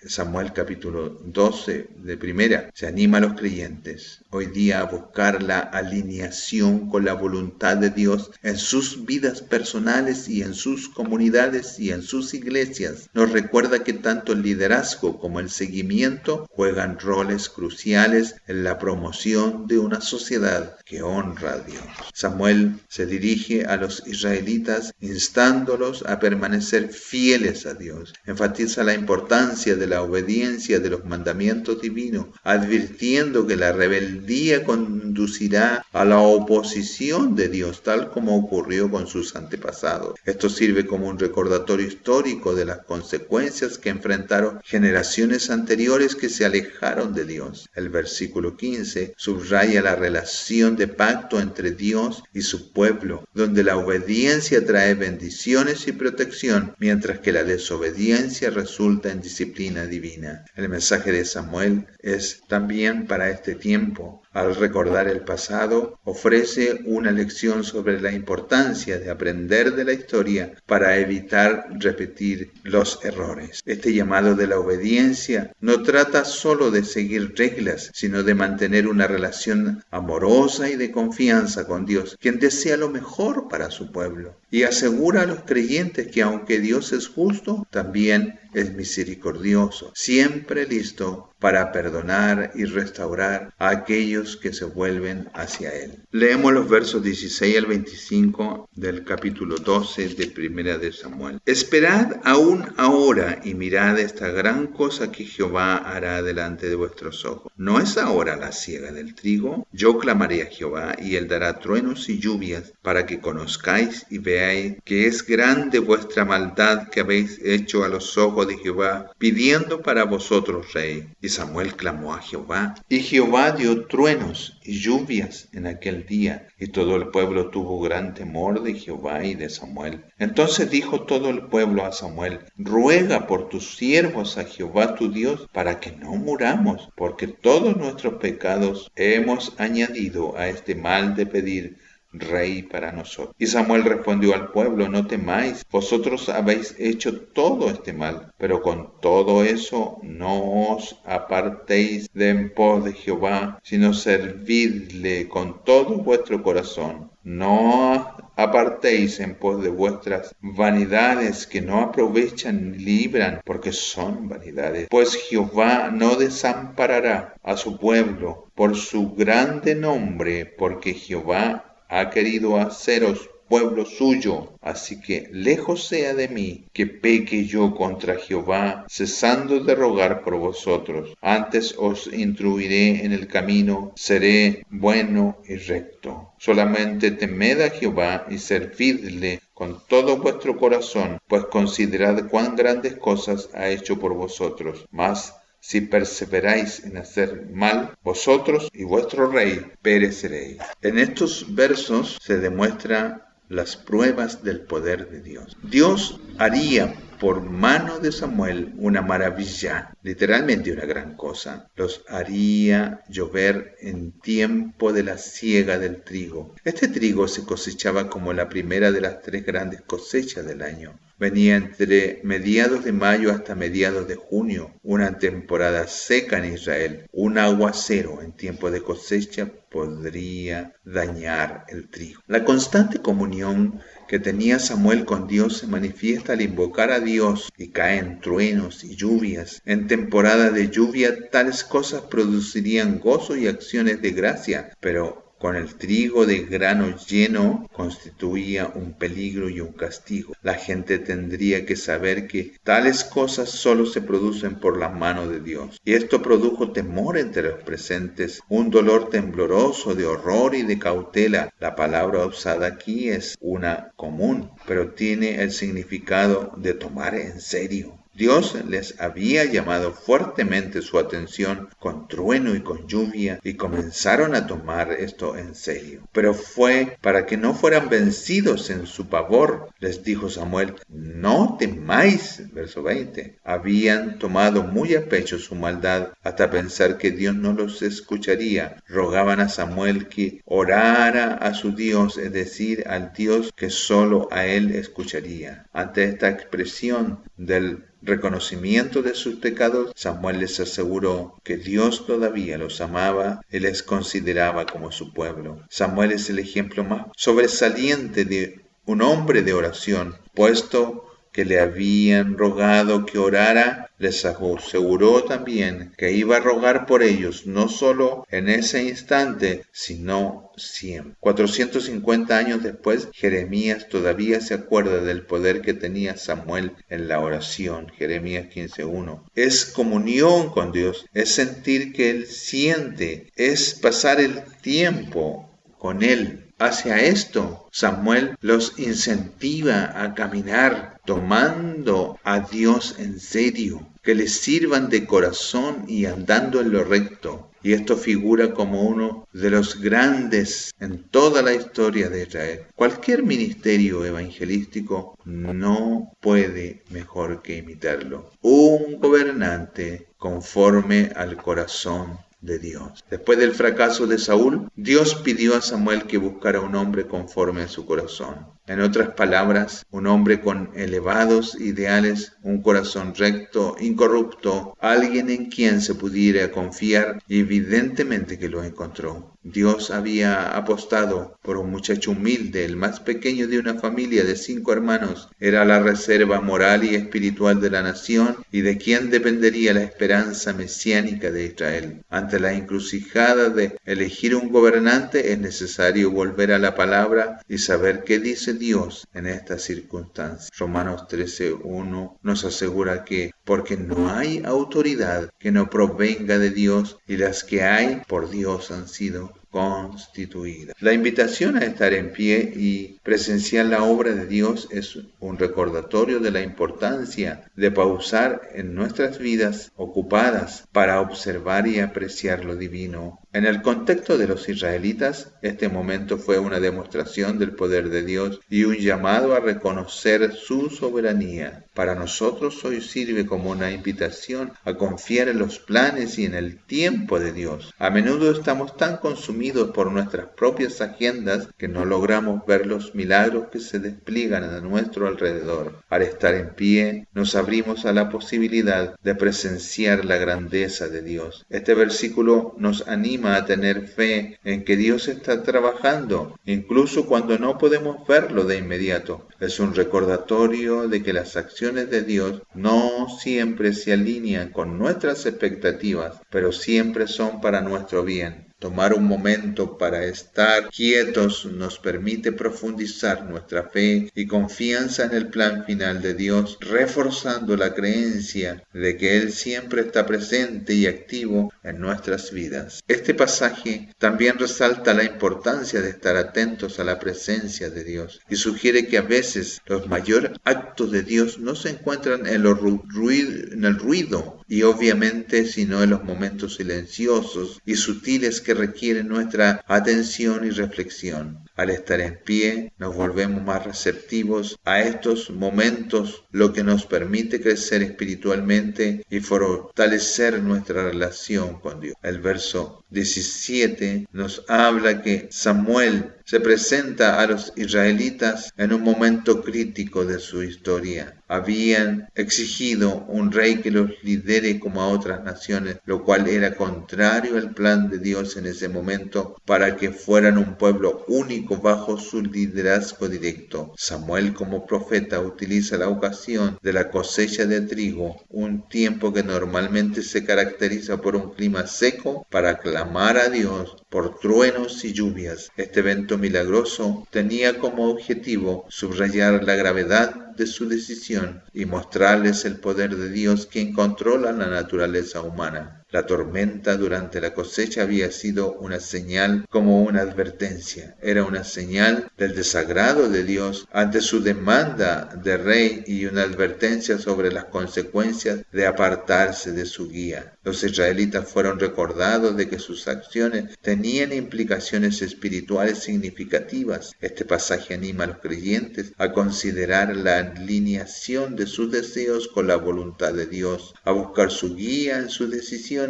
Samuel capítulo 12 de primera. Se anima a los creyentes hoy día a buscar la alineación con la voluntad de Dios en sus vidas personales y en sus comunidades y en sus iglesias. Nos recuerda que tanto el liderazgo como el seguimiento juegan roles cruciales en la promoción de una sociedad que honra a Dios. Samuel se dirige a los israelitas instándolos a permanecer fieles a Dios. Enfatiza la importancia de la obediencia de los mandamientos divinos, advirtiendo que la rebeldía conducirá a la oposición de Dios, tal como ocurrió con sus antepasados. Esto sirve como un recordatorio histórico de las consecuencias que enfrentaron generaciones anteriores que se alejaron de Dios. El versículo 15 subraya la relación de pacto entre Dios y su pueblo, donde la obediencia trae bendiciones y protección, mientras que la desobediencia resulta en disciplina divina. El mensaje de Samuel es también para este tiempo: Al recordar el pasado, ofrece una lección sobre la importancia de aprender de la historia para evitar repetir los errores. Este llamado de la obediencia no trata solo de seguir reglas, sino de mantener una relación amorosa y de confianza con Dios, quien desea lo mejor para su pueblo, y asegura a los creyentes que aunque Dios es justo, también es misericordioso, siempre listo para perdonar y restaurar a aquellos que se vuelven hacia Él. Leemos los versos 16 al 25 del capítulo 12 de Primera de Samuel. Esperad aún ahora y mirad esta gran cosa que Jehová hará delante de vuestros ojos. ¿No es ahora la siega del trigo? Yo clamaré a Jehová y Él dará truenos y lluvias para que conozcáis y veáis que es grande vuestra maldad que habéis hecho a los ojos de Jehová, pidiendo para vosotros rey. Y Samuel clamó a Jehová, y Jehová dio truenos y lluvias en aquel día, y todo el pueblo tuvo gran temor de Jehová y de Samuel. Entonces dijo todo el pueblo a Samuel, ruega por tus siervos a Jehová tu Dios, para que no muramos, porque todos nuestros pecados hemos añadido a este mal de pedir rey para nosotros. Y Samuel respondió al pueblo, no temáis, vosotros habéis hecho todo este mal, pero con todo eso no os apartéis de en pos de Jehová, sino servidle con todo vuestro corazón. No apartéis en pos de vuestras vanidades que no aprovechan ni libran, porque son vanidades. Pues Jehová no desamparará a su pueblo por su grande nombre, porque Jehová ha querido haceros pueblo suyo. Así que lejos sea de mí que peque yo contra Jehová, cesando de rogar por vosotros. Antes os instruiré en el camino, seré bueno y recto. Solamente temed a Jehová y servidle con todo vuestro corazón, pues considerad cuán grandes cosas ha hecho por vosotros. Mas si perseveráis en hacer mal, vosotros y vuestro rey pereceréis. En estos versos se demuestra las pruebas del poder de Dios. Dios haría por mano de Samuel una maravilla, literalmente una gran cosa. Los haría llover en tiempo de la siega del trigo. Este trigo se cosechaba como la primera de las 3 grandes cosechas del año. Venía entre mediados de mayo hasta mediados de junio, una temporada seca en Israel. Un aguacero en tiempo de cosecha podría dañar el trigo. La constante comunión que tenía Samuel con Dios se manifiesta al invocar a Dios y caen truenos y lluvias. En temporada de lluvia tales cosas producirían gozo y acciones de gracia, pero con el trigo de grano lleno constituía un peligro y un castigo. La gente tendría que saber que tales cosas solo se producen por la mano de Dios. Y esto produjo temor entre los presentes, un dolor tembloroso de horror y de cautela. La palabra usada aquí es una común, pero tiene el significado de tomar en serio. Dios les había llamado fuertemente su atención con trueno y con lluvia y comenzaron a tomar esto en serio. Pero fue para que no fueran vencidos en su pavor, les dijo Samuel, no temáis, verso 20. Habían tomado muy a pecho su maldad hasta pensar que Dios no los escucharía. Rogaban a Samuel que orara a su Dios, es decir, al Dios que solo a él escucharía. Ante esta expresión del reconocimiento de sus pecados, Samuel les aseguró que Dios todavía los amaba y les consideraba como su pueblo. Samuel es el ejemplo más sobresaliente de un hombre de oración, puesto que le habían rogado que orara, les aseguró también que iba a rogar por ellos, no solo en ese instante, sino siempre. 450 años después, Jeremías todavía se acuerda del poder que tenía Samuel en la oración. Jeremías 15:1. Es comunión con Dios, es sentir que Él siente, es pasar el tiempo con Él. Hacia esto, Samuel los incentiva a caminar tomando a Dios en serio, que les sirvan de corazón y andando en lo recto. Y esto figura como uno de los grandes en toda la historia de Israel. Cualquier ministerio evangelístico no puede mejor que imitarlo. Un gobernante conforme al corazón de Dios. Después del fracaso de Saúl, Dios pidió a Samuel que buscara un hombre conforme a su corazón. En otras palabras, un hombre con elevados ideales, un corazón recto, incorrupto, alguien en quien se pudiera confiar, y evidentemente que lo encontró. Dios había apostado por un muchacho humilde, el más pequeño de una familia de 5 hermanos. Era la reserva moral y espiritual de la nación y de quien dependería la esperanza mesiánica de Israel. Ante la encrucijada de elegir un gobernante es necesario volver a la palabra y saber qué dice Dios en estas circunstancias. Romanos 13:1 nos asegura que porque no hay autoridad que no provenga de Dios, y las que hay por Dios han sido constituida. La invitación a estar en pie y presenciar la obra de Dios es un recordatorio de la importancia de pausar en nuestras vidas ocupadas para observar y apreciar lo divino. En el contexto de los israelitas, este momento fue una demostración del poder de Dios y un llamado a reconocer su soberanía. Para nosotros hoy sirve como una invitación a confiar en los planes y en el tiempo de Dios. A menudo estamos tan consumidos por nuestras propias agendas que no logramos ver los milagros que se despliegan a nuestro alrededor. Al estar en pie, nos abrimos a la posibilidad de presenciar la grandeza de Dios. Este versículo nos anima a tener fe en que Dios está trabajando, incluso cuando no podemos verlo de inmediato. Es un recordatorio de que las acciones de Dios no siempre se alinean con nuestras expectativas, pero siempre son para nuestro bien. Tomar un momento para estar quietos nos permite profundizar nuestra fe y confianza en el plan final de Dios, reforzando la creencia de que Él siempre está presente y activo en nuestras vidas. Este pasaje también resalta la importancia de estar atentos a la presencia de Dios y sugiere que a veces los mayores actos de Dios no se encuentran en el ruido y obviamente sino en los momentos silenciosos y sutiles que requieren nuestra atención y reflexión. Al estar en pie, nos volvemos más receptivos a estos momentos, lo que nos permite crecer espiritualmente y fortalecer nuestra relación con Dios. El verso 17 nos habla que Samuel se presenta a los israelitas en un momento crítico de su historia. Habían exigido un rey que los lidere como a otras naciones, lo cual era contrario al plan de Dios en ese momento para que fueran un pueblo único bajo su liderazgo directo. Samuel como profeta utiliza la ocasión de la cosecha de trigo, un tiempo que normalmente se caracteriza por un clima seco, para clamar a Dios por truenos y lluvias. Este evento milagroso tenía como objetivo subrayar la gravedad de su decisión y mostrarles el poder de Dios, quien controla la naturaleza humana. La tormenta durante la cosecha había sido una señal como una advertencia. Era una señal del desagrado de Dios ante su demanda de rey y una advertencia sobre las consecuencias de apartarse de su guía. Los israelitas fueron recordados de que sus acciones tenían implicaciones espirituales significativas. Este pasaje anima a los creyentes a considerar la alineación de sus deseos con la voluntad de Dios, a buscar su guía en sus decisiones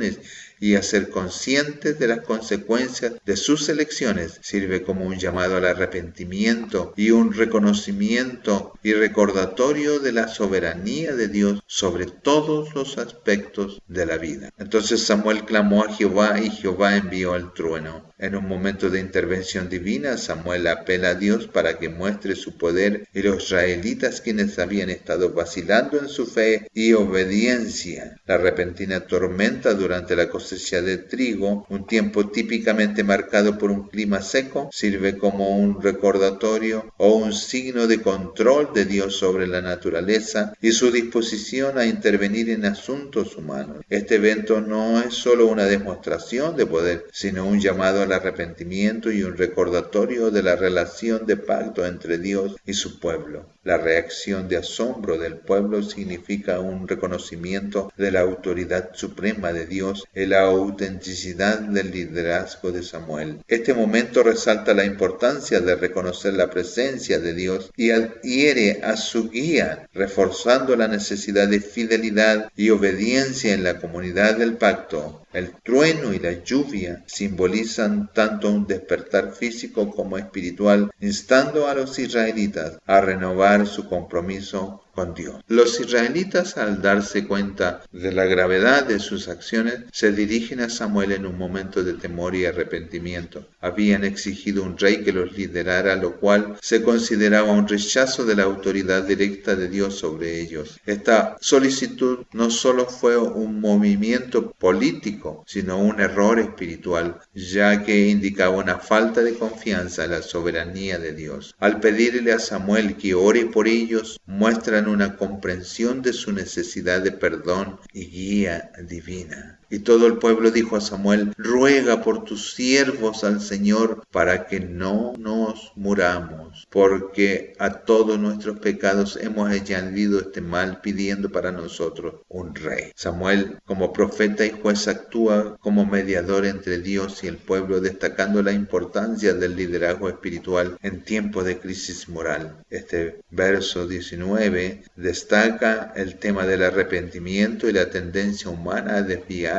y a ser conscientes de las consecuencias de sus elecciones. Sirve como un llamado al arrepentimiento y un reconocimiento y recordatorio de la soberanía de Dios sobre todos los aspectos de la vida. Entonces Samuel clamó a Jehová y Jehová envió el trueno. En un momento de intervención divina, Samuel apela a Dios para que muestre su poder, y los israelitas, quienes habían estado vacilando en su fe y obediencia, la repentina tormenta durante la cosecha de trigo, un tiempo típicamente marcado por un clima seco, sirve como un recordatorio o un signo de control de Dios sobre la naturaleza y su disposición a intervenir en asuntos humanos. Este evento no es solo una demostración de poder, sino un llamado al arrepentimiento y un recordatorio de la relación de pacto entre Dios y su pueblo. La reacción de asombro del pueblo significa un reconocimiento de la autoridad suprema de Dios y la autenticidad del liderazgo de Samuel. Este momento resalta la importancia de reconocer la presencia de Dios y adhiere a su guía, reforzando la necesidad de fidelidad y obediencia en la comunidad del pacto. El trueno y la lluvia simbolizan tanto un despertar físico como espiritual, instando a los israelitas a renovar su compromiso con Dios. Los israelitas, al darse cuenta de la gravedad de sus acciones, se dirigen a Samuel en un momento de temor y arrepentimiento. Habían exigido un rey que los liderara, lo cual se consideraba un rechazo de la autoridad directa de Dios sobre ellos. Esta solicitud no solo fue un movimiento político, sino un error espiritual, ya que indicaba una falta de confianza en la soberanía de Dios. Al pedirle a Samuel que ore por ellos, muestran una comprensión de su necesidad de perdón y guía divina. Y todo el pueblo dijo a Samuel: ruega por tus siervos al Señor para que no nos muramos, porque a todos nuestros pecados hemos añadido este mal, pidiendo para nosotros un rey. Samuel, como profeta y juez, actúa como mediador entre Dios y el pueblo, destacando la importancia del liderazgo espiritual en tiempos de crisis moral. Este verso 19 destaca el tema del arrepentimiento y la tendencia humana a desviarse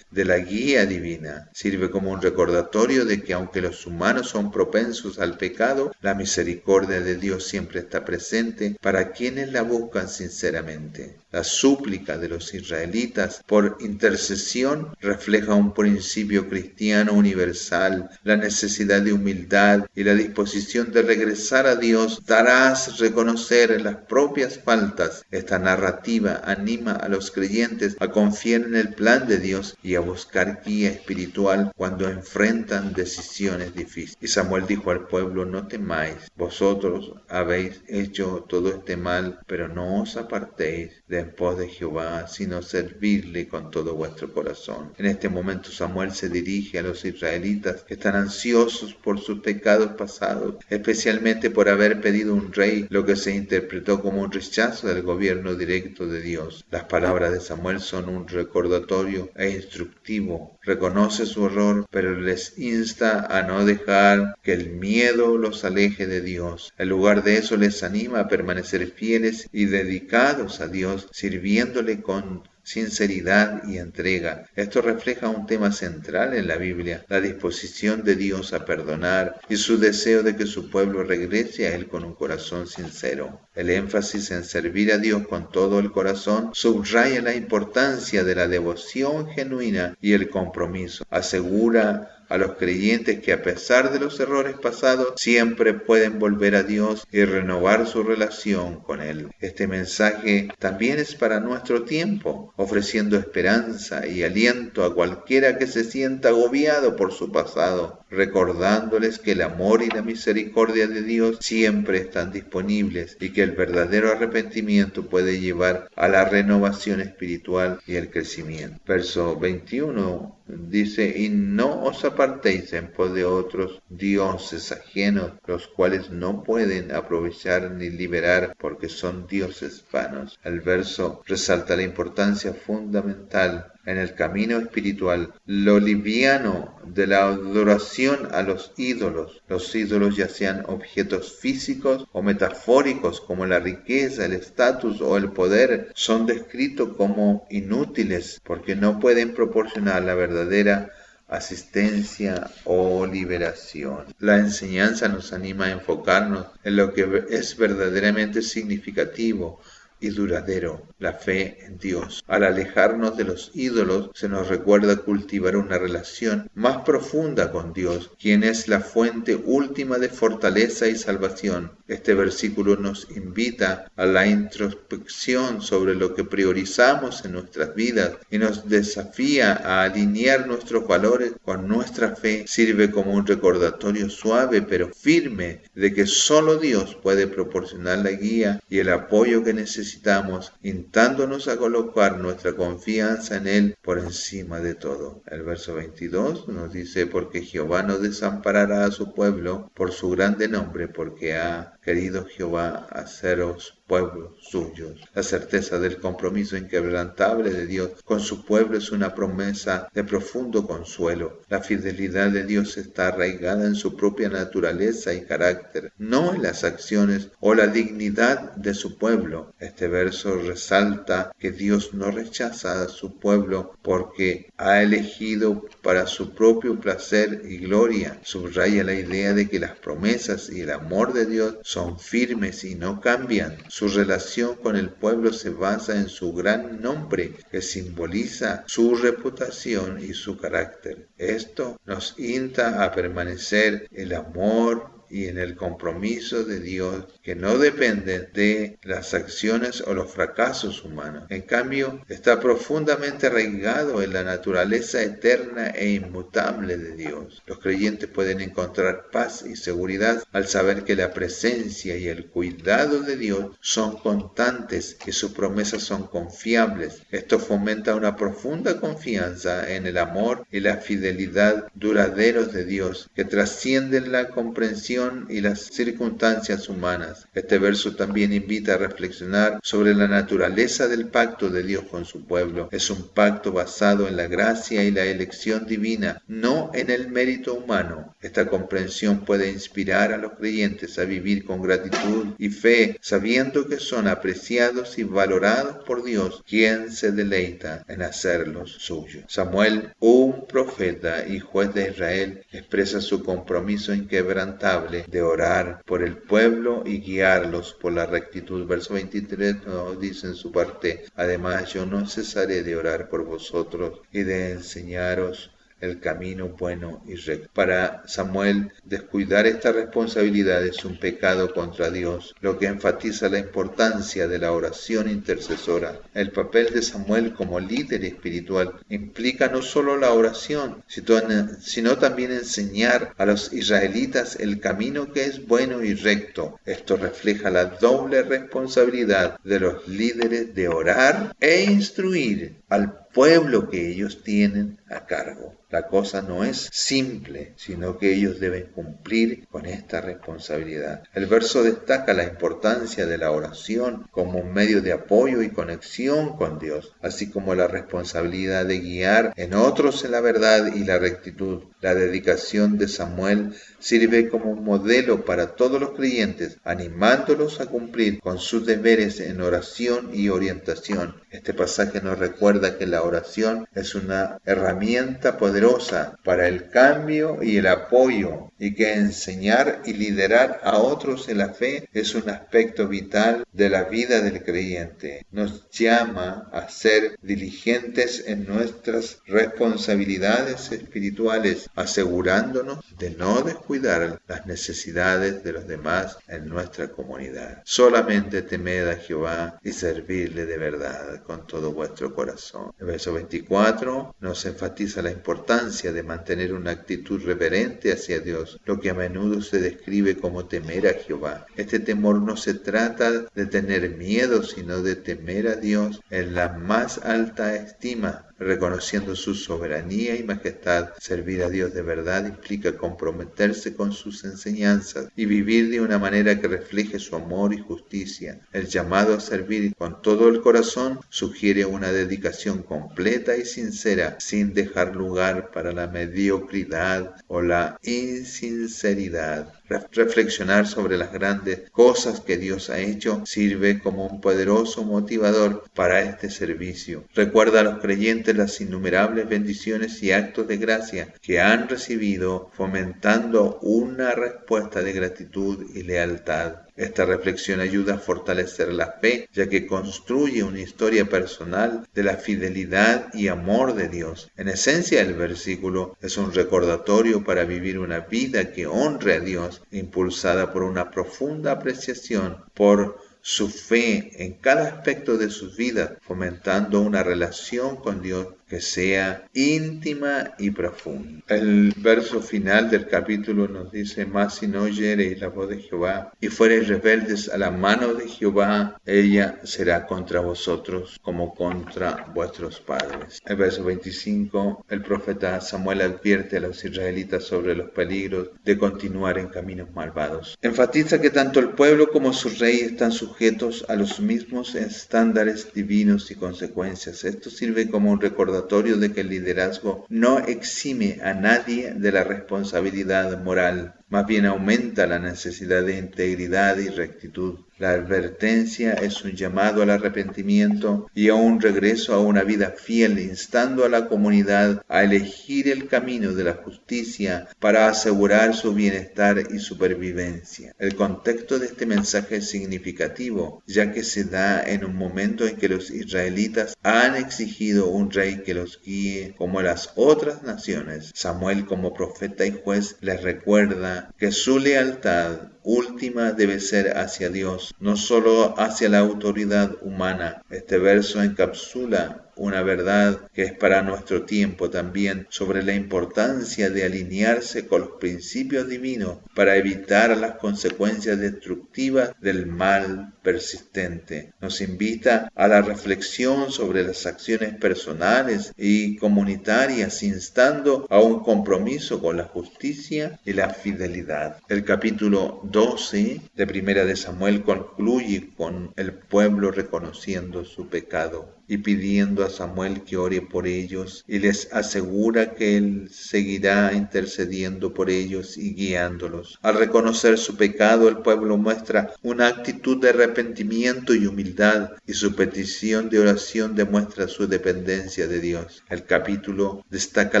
de la guía divina. Sirve como un recordatorio de que aunque los humanos son propensos al pecado, la misericordia de Dios siempre está presente para quienes la buscan sinceramente. La súplica de los israelitas por intercesión refleja un principio cristiano universal, la necesidad de humildad y la disposición de regresar a Dios. Darás reconocer las propias faltas. Esta narrativa anima a los creyentes a confiar en el plan de Dios y a buscar guía espiritual cuando enfrentan decisiones difíciles. Y Samuel dijo al pueblo: no temáis, vosotros habéis hecho todo este mal, pero no os apartéis de en pos de Jehová, sino servirle con todo vuestro corazón. En este momento Samuel se dirige a los israelitas que están ansiosos por sus pecados pasados, especialmente por haber pedido un rey, lo que se interpretó como un rechazo del gobierno directo de Dios. Las palabras de Samuel son un recordatorio e instructivo. Reconoce su error, pero les insta a no dejar que el miedo los aleje de Dios. En lugar de eso, les anima a permanecer fieles y dedicados a Dios, sirviéndole con sinceridad y entrega. Esto refleja un tema central en la Biblia: la disposición de Dios a perdonar y su deseo de que su pueblo regrese a Él con un corazón sincero. El énfasis en servir a Dios con todo el corazón subraya la importancia de la devoción genuina y el compromiso. Asegura a los creyentes que, a pesar de los errores pasados, siempre pueden volver a Dios y renovar su relación con Él. Este mensaje también es para nuestro tiempo, ofreciendo esperanza y aliento a cualquiera que se sienta agobiado por su pasado, recordándoles que el amor y la misericordia de Dios siempre están disponibles y que el verdadero arrepentimiento puede llevar a la renovación espiritual y el crecimiento. Verso 21 dice: y no os apartéis en pos de otros dioses ajenos, los cuales no pueden aprovechar ni liberar, porque son dioses vanos. El verso resalta la importancia fundamental en el camino espiritual, lo liviano de la adoración a los ídolos. Los ídolos, ya sean objetos físicos o metafóricos como la riqueza, el estatus o el poder, son descritos como inútiles porque no pueden proporcionar la verdadera asistencia o liberación. La enseñanza nos anima a enfocarnos en lo que es verdaderamente significativo y duradero: la fe en Dios. Al alejarnos de los ídolos, se nos recuerda cultivar una relación más profunda con Dios, quien es la fuente última de fortaleza y salvación. Este versículo nos invita a la introspección sobre lo que priorizamos en nuestras vidas y nos desafía a alinear nuestros valores con nuestra fe. Sirve como un recordatorio suave pero firme de que solo Dios puede proporcionar la guía y el apoyo que necesitamos, instando-nos a colocar nuestra confianza en Él por encima de todo. El verso 22 nos dice: porque Jehová no desamparará a su pueblo por su grande nombre, porque ha querido Jehová, haceros pueblos suyos. La certeza del compromiso inquebrantable de Dios con su pueblo es una promesa de profundo consuelo. La fidelidad de Dios está arraigada en su propia naturaleza y carácter, no en las acciones o la dignidad de su pueblo. Este verso resalta que Dios no rechaza a su pueblo porque ha elegido para su propio placer y gloria. Subraya la idea de que las promesas y el amor de Dios son firmes y no cambian. Su relación con el pueblo se basa en su gran nombre, que simboliza su reputación y su carácter. Esto nos insta a permanecer en el amor y en el compromiso de Dios, que no dependen de las acciones o los fracasos humanos. En cambio, está profundamente arraigado en la naturaleza eterna e inmutable de Dios. Los creyentes pueden encontrar paz y seguridad al saber que la presencia y el cuidado de Dios son constantes y sus promesas son confiables. Esto fomenta una profunda confianza en el amor y la fidelidad duraderos de Dios, que trascienden la comprensión y las circunstancias humanas. Este verso también invita a reflexionar sobre la naturaleza del pacto de Dios con su pueblo. Es un pacto basado en la gracia y la elección divina, no en el mérito humano. Esta comprensión puede inspirar a los creyentes a vivir con gratitud y fe, sabiendo que son apreciados y valorados por Dios, quien se deleita en hacerlos suyos. Samuel, un profeta y juez de Israel, expresa su compromiso inquebrantable de orar por el pueblo y guiarlos por la rectitud. Verso 23 nos dice en su parte: además yo no cesaré de orar por vosotros y de enseñaros el camino bueno y recto. Para Samuel, descuidar esta responsabilidad es un pecado contra Dios, lo que enfatiza la importancia de la oración intercesora. El papel de Samuel como líder espiritual implica no solo la oración, sino también enseñar a los israelitas el camino que es bueno y recto. Esto refleja la doble responsabilidad de los líderes de orar e instruir al pueblo que ellos tienen a cargo. La cosa no es simple, sino que ellos deben cumplir con esta responsabilidad. El verso destaca la importancia de la oración como un medio de apoyo y conexión con Dios, así como la responsabilidad de guiar en otros en la verdad y la rectitud. La dedicación de Samuel sirve como un modelo para todos los creyentes, animándolos a cumplir con sus deberes en oración y orientación. Este pasaje nos recuerda que la oración es una herramienta poderosa para el cambio y el apoyo, y que enseñar y liderar a otros en la fe es un aspecto vital de la vida del creyente. Nos llama a ser diligentes en nuestras responsabilidades espirituales, asegurándonos de no descuidar las necesidades de los demás en nuestra comunidad. Solamente temed a Jehová y servirle de verdad con todo vuestro corazón. El verso 24 nos enfatiza la importancia de mantener una actitud reverente hacia Dios, lo que a menudo se describe como temer a Jehová. Este temor no se trata de tener miedo, sino de temer a Dios en la más alta estima, reconociendo su soberanía y majestad. Servir a Dios de verdad implica comprometerse con sus enseñanzas y vivir de una manera que refleje su amor y justicia. El llamado a servir con todo el corazón sugiere una dedicación completa y sincera, sin dejar lugar para la mediocridad o la insinceridad. Reflexionar sobre las grandes cosas que Dios ha hecho sirve como un poderoso motivador para este servicio. Recuerda a los creyentes las innumerables bendiciones y actos de gracia que han recibido, fomentando una respuesta de gratitud y lealtad. Esta reflexión ayuda a fortalecer la fe, ya que construye una historia personal de la fidelidad y amor de Dios. En esencia, el versículo es un recordatorio para vivir una vida que honre a Dios, impulsada por una profunda apreciación por su fe en cada aspecto de sus vidas, fomentando una relación con Dios que sea íntima y profunda. El verso final del capítulo nos dice: mas si no oyereis la voz de Jehová y fuereis rebeldes a la mano de Jehová, ella será contra vosotros como contra vuestros padres. El verso 25, el profeta Samuel advierte a los israelitas sobre los peligros de continuar en caminos malvados. Enfatiza que tanto el pueblo como su rey están sujetos a los mismos estándares divinos y consecuencias. Esto sirve como un recordatorio de que el liderazgo no exime a nadie de la responsabilidad moral, más bien aumenta la necesidad de integridad y rectitud. La advertencia es un llamado al arrepentimiento y a un regreso a una vida fiel, instando a la comunidad a elegir el camino de la justicia para asegurar su bienestar y supervivencia. El contexto de este mensaje es significativo, ya que se da en un momento en que los israelitas han exigido un rey que los guíe como las otras naciones. Samuel, como profeta y juez, les recuerda que su lealtad última debe ser hacia Dios, no solo hacia la autoridad humana. Este verso encapsula una verdad que es para nuestro tiempo también sobre la importancia de alinearse con los principios divinos para evitar las consecuencias destructivas del mal persistente. Nos invita a la reflexión sobre las acciones personales y comunitarias, instando a un compromiso con la justicia y la fidelidad. El capítulo 12 de Primera de Samuel concluye con el pueblo reconociendo su pecado y pidiendo a Samuel que ore por ellos, y les asegura que él seguirá intercediendo por ellos y guiándolos. Al reconocer su pecado, el pueblo muestra una actitud de arrepentimiento y humildad, y su petición de oración demuestra su dependencia de Dios. El capítulo destaca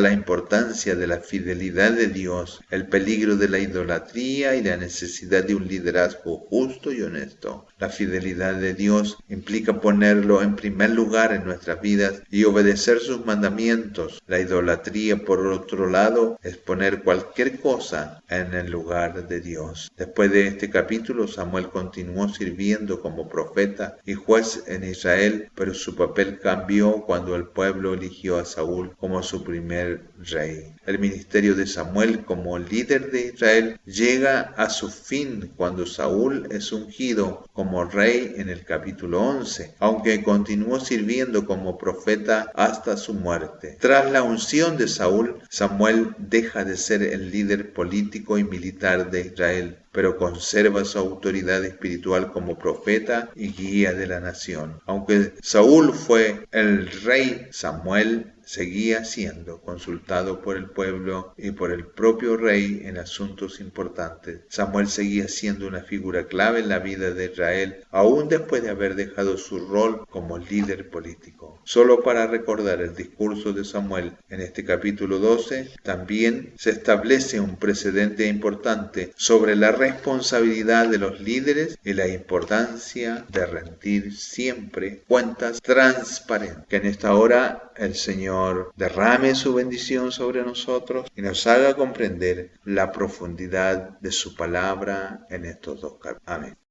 la importancia de la fidelidad de Dios, el peligro de la idolatría y la necesidad de un liderazgo justo y honesto. La fidelidad de Dios implica ponerlo en primer lugar en nuestras vidas y obedecer sus mandamientos. La idolatría, por otro lado, es poner cualquier cosa en el lugar de Dios. Después de este capítulo, Samuel continuó sirviendo como profeta y juez en Israel, pero su papel cambió cuando el pueblo eligió a Saúl como su primer rey. El ministerio de Samuel como líder de Israel llega a su fin cuando Saúl es ungido como rey en el capítulo 11, aunque continuó sirviendo como profeta hasta su muerte. Tras la unción de Saúl, Samuel deja de ser el líder político y militar de Israel, pero conserva su autoridad espiritual como profeta y guía de la nación. Aunque Saúl fue el rey, Samuel seguía siendo consultado por el pueblo y por el propio rey en asuntos importantes. Samuel seguía siendo una figura clave en la vida de Israel, aún después de haber dejado su rol como líder político. Solo para recordar el discurso de Samuel en este capítulo 12, también se establece un precedente importante sobre la responsabilidad de los líderes y la importancia de rendir siempre cuentas transparentes. Que en esta hora el Señor derrame su bendición sobre nosotros y nos haga comprender la profundidad de su palabra en estos dos capítulos. Amén.